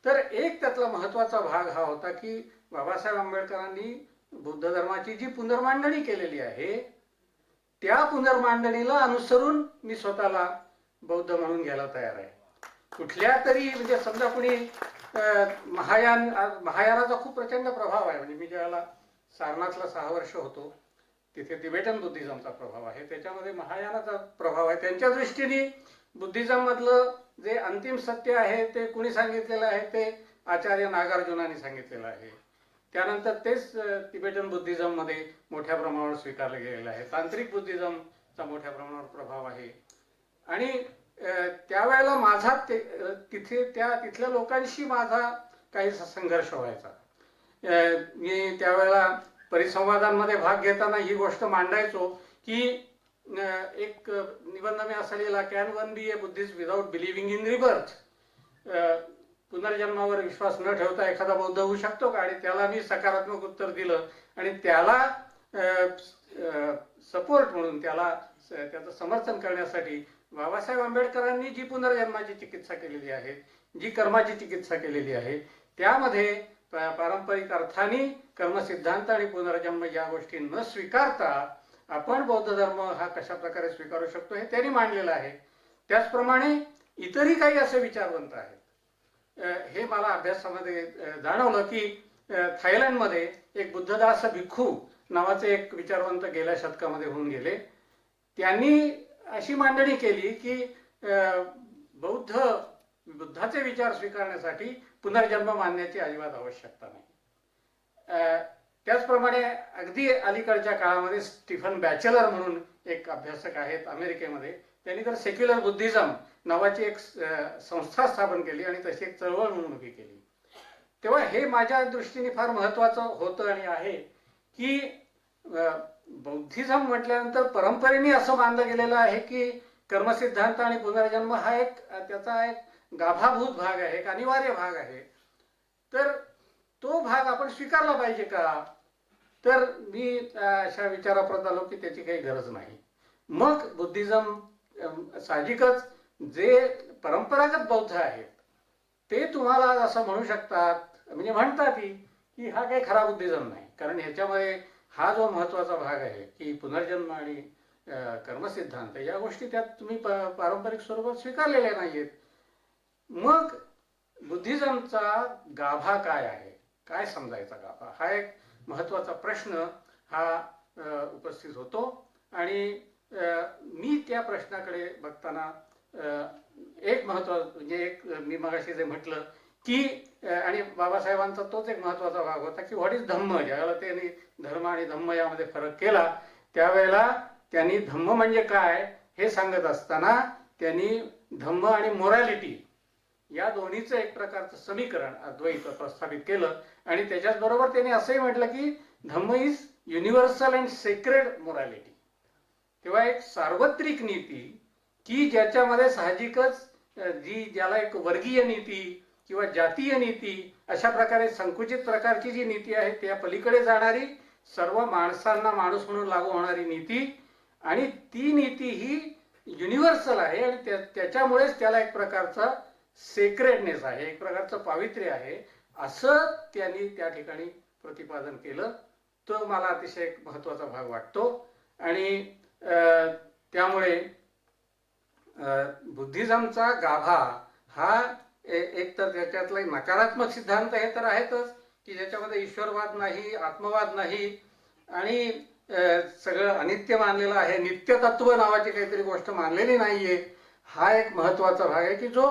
तर एक त्यातला महत्वाचा भाग हा होता की बाबासाहेब आंबेडकरांनी बौद्ध धर्माची जी पुनर्मांडणी केलेली आहे त्या पुनर्मांडणीला अनुसरून मी स्वतःला बौद्ध म्हणून घ्यायला तयार आहे. कुठल्या तरी म्हणजे समजा कुणी महायानाचा खूप प्रचंड प्रभाव आहे, म्हणजे मी ज्यावेळेला सारनाथला 6 वर्ष होतो तिथे तिबेटन बुद्धिझमचा प्रभाव आहे, त्याच्यामध्ये महायानाचा प्रभाव आहे. त्यांच्या दृष्टीने बुद्धिझम मधलं जे अंतिम सत्य आहे ते कुणी सांगितलेलं आहे, ते आचार्य नागार्जुनाने सांगितलेलं आहे. त्यानंतर तेच तिबेटन बुद्धिझम मध्ये मोठ्या प्रमाणावर स्वीकारले गेलेलं आहे. तांत्रिक बुद्धिझमचा मोठ्या प्रमाणावर प्रभाव आहे. आणि त्यावेळेला माझा तिथल्या लोकांशी माझा काही संघर्ष व्हायचा. मी त्यावेळेला परिसंवादांमध्ये भाग घेताना ही गोष्ट मांडायचो की एक निबंध मी असा लिहिला, can one be a Buddhist without believing in rebirth, पुनर्जन्मावर विश्वास न ठेवता एखादा बौद्ध होऊ शकतो का. आणि त्याला मी सकारात्मक उत्तर दिलं आणि त्याला सपोर्ट म्हणून त्याचं समर्थन करण्यासाठी बाबासाहेब आंबेडकरांनी जी पुनर्जन्माची चिकित्सा केलेली आहे, जी कर्माची चिकित्सा केलेली आहे, त्यामध्ये पारंपरिक अर्थाने कर्मसिद्धांत आणि पुनर्जन्म या गोष्टी न स्वीकारता आपण बौद्ध धर्म हा कशा प्रकारे स्वीकारू शकतो हे त्यांनी मांडलेलं आहे. त्याचप्रमाणे इतरही काही असे विचारवंत आहेत. हे मला अभ्यासामध्ये जाणवलं की थायलंडमध्ये एक बुद्धदास भिक्खू नावाचे एक विचारवंत गेल्या शतकामध्ये होऊन गेले. त्यांनी अशी मांडणी केली की बुद्धाचे विचार स्वीकारण्यासाठी पुनर्जन्म मानण्याची अजिबात आवश्यकता नाही. त्याचप्रमाणे अगदी अलीकडच्या काळामध्ये स्टीफन बॅचलर म्हणून एक अभ्यासक आहेत अमेरिकेमध्ये, त्यांनी तर सेक्युलर बुद्धिझम नावाची एक संस्था स्थापन केली आणि तशी एक चळवळ म्हणून उभी केली. तेव्हा हे माझ्या दृष्टीने फार महत्त्वाचं होतं आणि आहे की बौद्धिझम म्हटल्यानंतर परंपरेने असं मानलं गेलेलं आहे की कर्मसिद्धांत आणि पुनर्जन्म हा एक त्याचा एक गाभाभूत भाग आहे, एक अनिवार्य भाग आहे. तर तो भाग आपण स्वीकारला पाहिजे का? तर मी अशा विचाराप्रत आलो की त्याची काही गरज नाही. मग बुद्धिझम साहजिकच जे परंपरागत बौद्ध आहेत ते तुम्हाला असं म्हणू शकतात, म्हणजे म्हणतात की हा काही खरा बुद्धिझम नाही, कारण ह्याच्यामध्ये हा जो महत्वाचा भाग आहे की पुनर्जन्म आणि कर्मसिद्धांत या गोष्टी त्यात तुम्ही पारंपरिक स्वरूपात स्वीकारलेल्या नाहीयेत. मग बुद्धिझमचा गाभा काय आहे, काय समजायचा गाभा, हा एक महत्वाचा प्रश्न हा उपस्थित होतो. आणि मी त्या प्रश्नाकडे बघताना एक म्हणजे एक मी मगाशी जे म्हटलं की आणि बाबासाहेबांचा तोच एक महत्वाचा भाग होता की व्हॉट इज धम्म. ज्यावेळेला त्यांनी धर्म आणि धम्म यामध्ये फरक केला त्यावेळेला त्यांनी धम्म म्हणजे काय हे सांगत असताना त्यांनी धम्म आणि मोरॅलिटी या दोन्हीचं एक प्रकारचं समीकरण अद्वैत प्रस्थापित केलं. आणि त्याच्याचबरोबर त्यांनी असंही म्हटलं की Dhamma is universal and sacred morality. तेव्हा एक सार्वत्रिक नीती की ज्याच्यामध्ये साहजिकच ज्याला एक वर्गीय नीती किंवा जातीय नीती अशा प्रकारे संकुचित प्रकारची जी नीती आहे त्या पलीकडे जाणारी, सर्व माणसांना माणूस म्हणून लागू होणारी नीती, आणि ती नीती ही युनिव्हर्सल आहे आणि त्याच्यामुळेच त्याला एक प्रकारचा सेक्रेडनेस आहे, एक प्रकारचं पावित्र्य आहे, असं त्यांनी त्या ठिकाणी प्रतिपादन केलं. तो मला अतिशय एक महत्वाचा भाग वाटतो. आणि त्यामुळे बुद्धिझमचा गाभा हा एक तर त्याच्यातला नकारात्मक सिद्धांत हे तर आहेतच की ज्याच्यामध्ये ईश्वरवाद नाही, आत्मवाद नाही आणि सगळं अनित्य मानलेलं आहे, नित्यतत्व नावाची काहीतरी गोष्ट मानलेली नाहीये. हा एक महत्वाचा भाग आहे की जो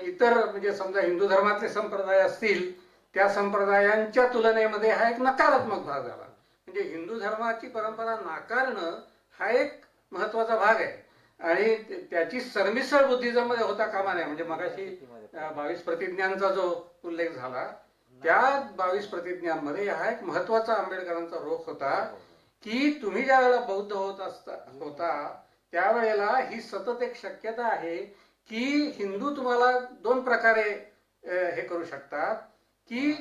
इतर म्हणजे समजा हिंदू धर्मातले संप्रदाय असतील त्या संप्रदायांच्या तुलनेमध्ये हा एक नकारात्मक भाग झाला. म्हणजे हिंदू धर्माची परंपरा नाकारणं हा एक महत्वाचा भाग आहे आणि त्याची सरमिसळ बुद्धिझम मध्ये होता कामा नये. म्हणजे मगाशी 22 प्रतिज्ञांचा जो उल्लेख झाला त्या 22 प्रतिज्ञांमध्ये हा एक महत्वाचा आंबेडकरांचा रोख होता की तुम्ही ज्या वेळेला बौद्ध होता त्यावेळेला ही सतत एक शक्यता आहे की हिंदू तुम्हाला दोन प्रकारे हे करू शकतात की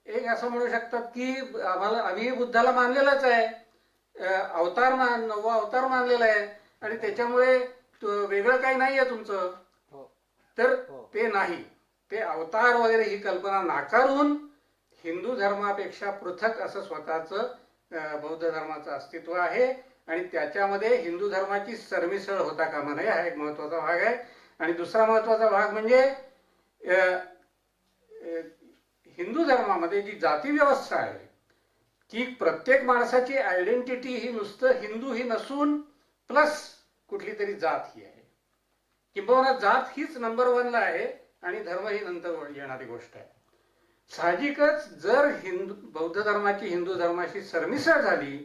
एक असं म्हणू शकतात की आम्ही बुद्धाला मानलेलाच आहे, नववा अवतार मानलेला आहे आणि त्याच्यामुळे वेगळं काही नाहीये तुमचं. तर ते नाही, ते अवतार वगैरे ही कल्पना नाकारून हिंदू धर्मापेक्षा पृथक असं स्वतःचं बौद्ध धर्माचं अस्तित्व आहे आणि त्याच्यामध्ये हिंदू धर्माची सरमिसळ होता कामा नये. हा एक महत्वाचा भाग आहे. आणि दुसरा महत्वाचा भाग म्हणजे हिंदू धर्मामध्ये जी जाती व्यवस्था आहे की प्रत्येक माणसाची आयडेंटिटी ही नुसतं हिंदू ही नसून प्लस कुठली तरी जात ही आहे, किंबहुना जात हीच नंबर 1 ला आहे आणि धर्म ही नंतर येणारी गोष्ट आहे. साहजिकच जर बौद्ध धर्माची हिंदू धर्माशी सरमिसळ झाली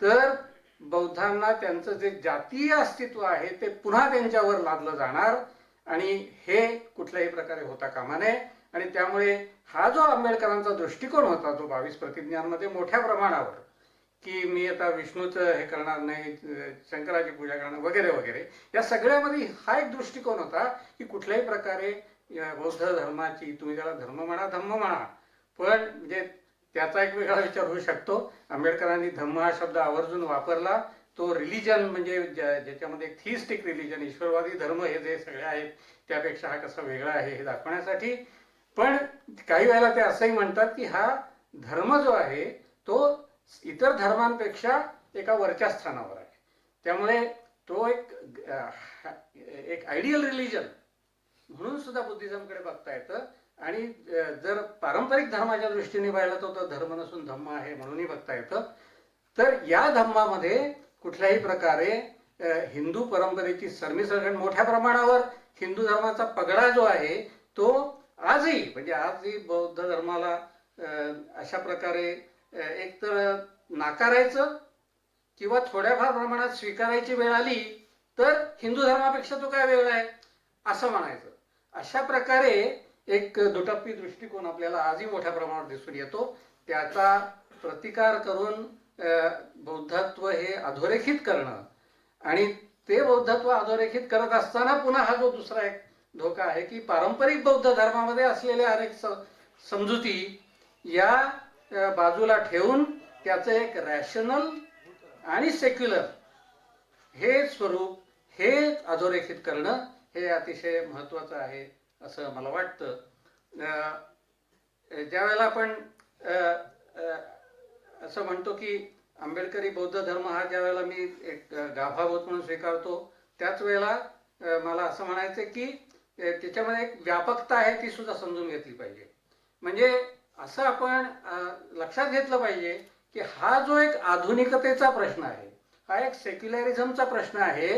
तर बौद्धांना त्यांचं जे जातीय अस्तित्व आहे ते पुन्हा त्यांच्यावर लादलं जाणार आणि हे कुठल्याही प्रकारे होता कामा नये. आणि त्यामुळे हा जो आंबेडकरांचा दृष्टिकोन होता जो 22 प्रतिज्ञांमध्ये मोठ्या प्रमाणावर की मी आता विष्णूचं हे करणार नाही, शंकराची पूजा करणार वगैरे वगैरे, या सगळ्यामध्ये हा एक दृष्टिकोन होता की कुठल्याही प्रकारे बौद्ध धर्माची, तुम्ही त्याला धर्म म्हणा धम्म म्हणा, पण म्हणजे त्याचा एक वेगळा विचार होऊ शकतो. आंबेडकरांनी धम्म हा शब्द आवर्जून वापरला. तो रिलिजन म्हणजे ज्याच्यामध्ये एक थिस्टिक रिलिजन, ईश्वरवादी धर्म हे जे सगळे आहेत त्यापेक्षा हा कसा वेगळा आहे हे दाखवण्यासाठी. पण काही वेळेला ते असंही म्हणतात की हा धर्म जो आहे तो इतर धर्मांपेक्षा एका वरच्या स्थानावर आहे. त्यामुळे तो एक आयडियल रिलिजन म्हणून सुद्धा बुद्धिझमकडे बघता येतं. आणि जर पारंपरिक धर्माच्या दृष्टीने पाहिलं तो धर्म नसून धम्म आहे म्हणूनही बघता येतं. तर या धम्मामध्ये कुठल्याही प्रकारे हिंदू परंपरेची सरमिसळ मोठ्या प्रमाणावर हिंदू धर्माचा पगडा जो आहे तो आजही म्हणजे आजही बौद्ध धर्माला अशा प्रकारे एकतर नाकारायचं किंवा थोड्याफार प्रमाणात स्वीकारायची वेळ आली तर हिंदू धर्मापेक्षा तो काय वेगळा आहे असं म्हणायचं. अशा प्रकारे एक दुटप्पी दृष्टिकोन आपल्याला आजही मोठ्या प्रमाणावर दिसून येतो. त्याचा प्रतिकार करून बौद्धत्व हे अधोरेखित करणं आणि ते बौद्धत्व अधोरेखित करत असताना पुन्हा हा जो दुसरा एक धोका आहे की पारंपरिक बौद्ध धर्मामध्ये असलेल्या अनेक समजुती या बाजूला ठेवून त्याचं एक रॅशनल आणि सेक्युलर हे स्वरूप हे अधोरेखित करणं हे अतिशय महत्वाचं आहे असं मला वाटतं. ज्यावेळेला आपण असं म्हणतो की आंबेडकरी बौद्ध धर्म हा ज्या वेळेला मी एक गाभाभूत म्हणून स्वीकारतो त्याच वेळेला मला असं म्हणायचं की त्याच्यामध्ये एक व्यापकता आहे ती सुद्धा समजून घेतली पाहिजे. म्हणजे असं आपण लक्षात घेतलं पाहिजे की हा जो एक आधुनिकतेचा प्रश्न आहे हा एक सेक्युलरिझमचा प्रश्न आहे.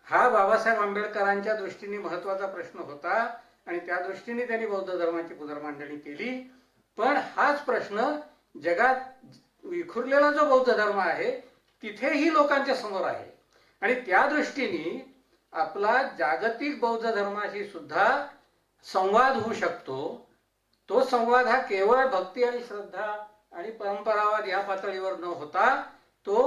हा बाबासाहेब आंबेडकरांच्या दृष्टीने महत्वाचा प्रश्न होता आणि त्या दृष्टीने त्यांनी बौद्ध धर्माची पुनर्मांडणी केली. पण हाच प्रश्न जगात विखुरलेला जो बौद्ध धर्म आहे तिथेही लोकांच्या समोर आहे आणि त्या दृष्टीने आपला जागतिक बौद्ध धर्माशी सुद्धा संवाद होऊ शकतो. तो संवाद हा केवळ भक्ती आणि श्रद्धा आणि परंपरावाद या पातळीवर न होता तो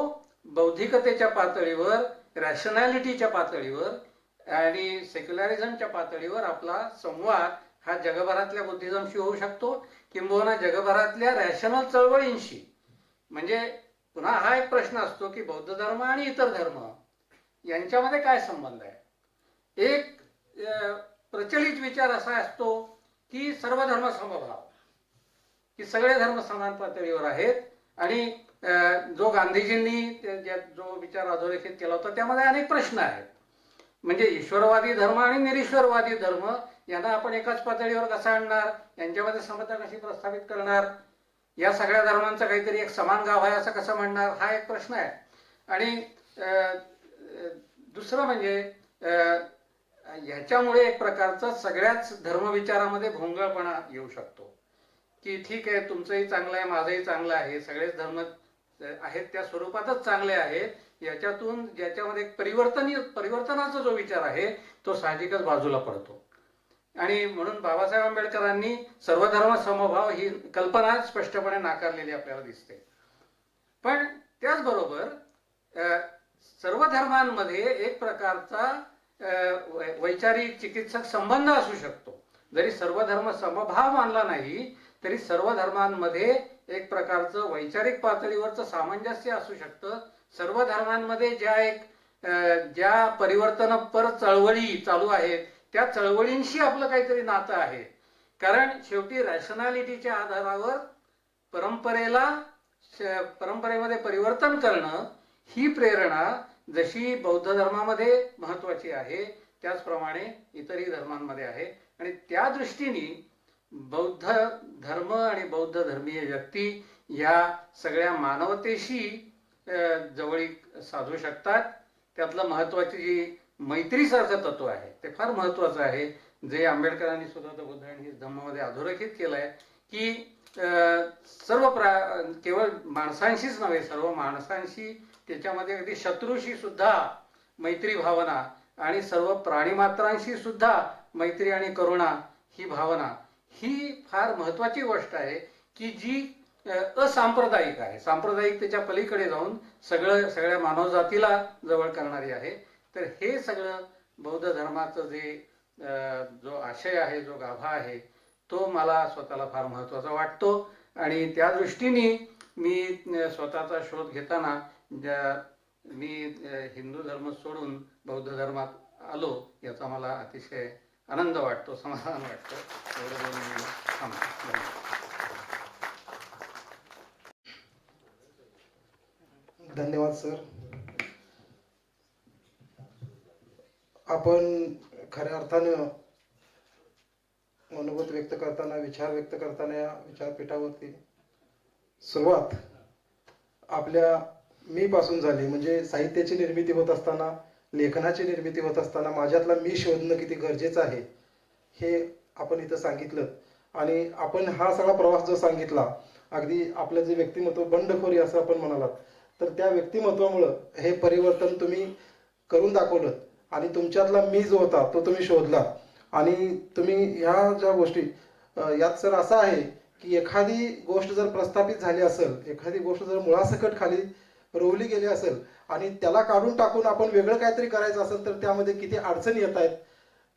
बौद्धिकतेच्या पातळीवर रॅशनॅलिटीच्या पातळीवर आणि सेक्युलरिझमच्या पातळीवर आपला संवाद हा जगभरातल्या बुद्धिझमशी होऊ शकतो किंबहुना जगभरातल्या रॅशनल चळवळींशी. म्हणजे पुन्हा हा एक प्रश्न असतो की बौद्ध धर्म आणि इतर धर्म यांच्यामध्ये काय संबंध आहे. एक प्रचलित विचार असा असतो की सर्व धर्म समभाव की सगळे धर्म समान पातळीवर आहेत आणि जो गांधीजींनी जो विचार अधोरेखित केला होता त्यामध्ये अनेक प्रश्न आहेत. म्हणजे ईश्वरवादी धर्म आणि निरीश्वरवादी धर्म यांना आपण एकाच पातळीवर कसा आणणार, यांच्यामध्ये समता कशी प्रस्थापित करणार, या सगळ्या धर्मांचा काहीतरी एक समान गाव आहे असं कसं म्हणणार, हा एक प्रश्न आहे. आणि दुसरं म्हणजे ह्याच्यामुळे एक प्रकारचा सगळ्याच धर्मविचारामध्ये भोंगळपणा येऊ शकतो की ठीक आहे तुमचंही चांगलं आहे माझंही चांगलं आहे, सगळेच धर्म आहेत त्या स्वरूपातच चांगले आहेत. याच्यातून ज्याच्यामध्ये परिवर्तनाचा जो विचार आहे तो साहजिकच बाजूला पडतो. आणि म्हणून बाबासाहेब आंबेडकरांनी सर्व धर्म समभाव ही कल्पना स्पष्टपणे नाकारलेली आपल्याला दिसते. पण त्याचबरोबर सर्व धर्मांमध्ये एक प्रकारचा वैचारिक चिकित्सक संबंध असू शकतो. जरी सर्व धर्म समभाव मानला नाही तरी सर्व धर्मांमध्ये एक प्रकारचं वैचारिक पातळीवरचं सामंजस्य असू शकतं. सर्व धर्मांमध्ये ज्या परिवर्तनपर चळवळी चालू आहेत त्या चळवळींशी आपलं काहीतरी नातं आहे. कारण शेवटी रॅशनॅलिटीच्या आधारावर परंपरेमध्ये परिवर्तन करणं ही प्रेरणा जशी बौद्ध धर्मामध्ये महत्वाची आहे त्याचप्रमाणे इतरही धर्मांमध्ये आहे. आणि त्या दृष्टीने बौद्ध धर्म आणि बौद्ध धर्मीय व्यक्ती या सगळ्या मानवतेशी जवळीक साधू शकतात. त्यातलं महत्वाची जी मैत्रीसारखं तत्व आहे ते फार महत्वाचं आहे जे आंबेडकरांनी सुद्धा बुद्ध आणि धम्मामध्ये अधोरेखित केलंय की केवळ माणसांशीच नव्हे सर्व माणसांशी त्याच्यामध्ये अगदी शत्रूशी सुद्धा मैत्री भावना आणि सर्व प्राणीमात्रांशी सुद्धा मैत्री आणि करुणा ही भावना ही फार महत्वाची गोष्ट आहे की जी असांप्रदायिक आहे. सांप्रदायिकतेच्या पलीकडे जाऊन सगळ्या मानवजातीला जवळ करणारी आहे. तर हे सगळं बौद्ध धर्माचं जो आशय आहे जो गाभा आहे तो मला स्वतःला फार महत्वाचा वाटतो. आणि त्या दृष्टीने मी स्वतःचा शोध घेताना मी हिंदू धर्म सोडून बौद्ध धर्मात आलो याचा मला अतिशय आनंद वाटतो, समाधान वाटतं. एवढं बोलून मी थांबतो. धन्यवाद सर. आपण खऱ्या अर्थानं मनोगत व्यक्त करताना, विचार व्यक्त करताना या विचारपीठावरती सुरुवात आपल्या मी पासून झाली. म्हणजे साहित्याची निर्मिती होत असताना, लेखनाची निर्मिती होत असताना माझ्यातला मी शोधणं किती गरजेचं आहे हे आपण इथं सांगितलं. आणि आपण हा सगळा प्रवास जो सांगितला, अगदी आपलं जे व्यक्तिमत्व बंडखोरी असं आपण म्हणालात, तर त्या व्यक्तिमत्वामुळं हे परिवर्तन तुम्ही करून दाखवलं. आणि तुमच्यातला मी जो होता तो तुम्ही शोधला. आणि तुम्ही ह्या ज्या गोष्टी यात सर असं आहे की एखादी गोष्ट जर प्रस्थापित झाली असेल, एखादी गोष्ट जर मुळासकट खाली रोवली गेली असेल आणि त्याला काढून टाकून आपण वेगळं काहीतरी करायचं असेल तर त्यामध्ये किती अडचणी येत आहेत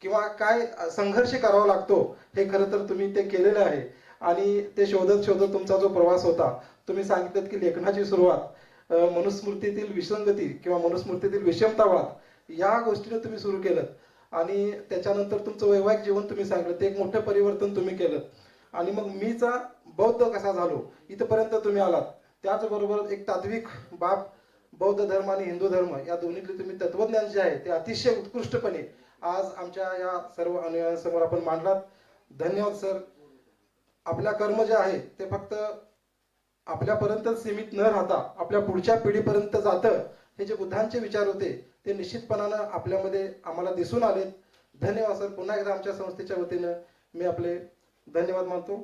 किंवा काय संघर्ष करावा लागतो हे खरं तर तुम्ही ते केलेलं आहे. आणि ते शोधत शोधत तुमचा जो प्रवास होता, तुम्ही सांगितलं की लेखनाची सुरुवात मनुस्मृतीतील विसंगती किंवा मनुस्मृतीतील विषमतावाद या गोष्टीने तुम्ही सुरू केलं. आणि त्याच्यानंतर तुमचं वैवाहिक जीवन तुम्ही सांगितलं, ते एक मोठं परिवर्तन तुम्ही केलं. आणि मग मीचा बौद्ध कसा झालो इथपर्यंत तुम्ही आलात. त्याचबरोबर एक तात्विक बाब बौद्ध धर्म आणि हिंदू धर्म या दोन्हीतले तुम्ही तत्वज्ञान जे आहे ते अतिशय उत्कृष्टपणे आज आमच्या या सर्व अनुयायांसमोर आपण मांडलात. धन्यवाद सर. आपल्या कर्म जे आहे ते फक्त आपल्यापर्यंत सीमित न राहता आपल्या पुढच्या पिढीपर्यंत जातं. हे जे बुद्धांचे विचार होते ते निश्चितपणानं आपल्यामध्ये आम्हाला दिसून आलेत. धन्यवाद सर. पुन्हा एकदा आमच्या संस्थेच्या वतीनं मी आपले धन्यवाद मानतो.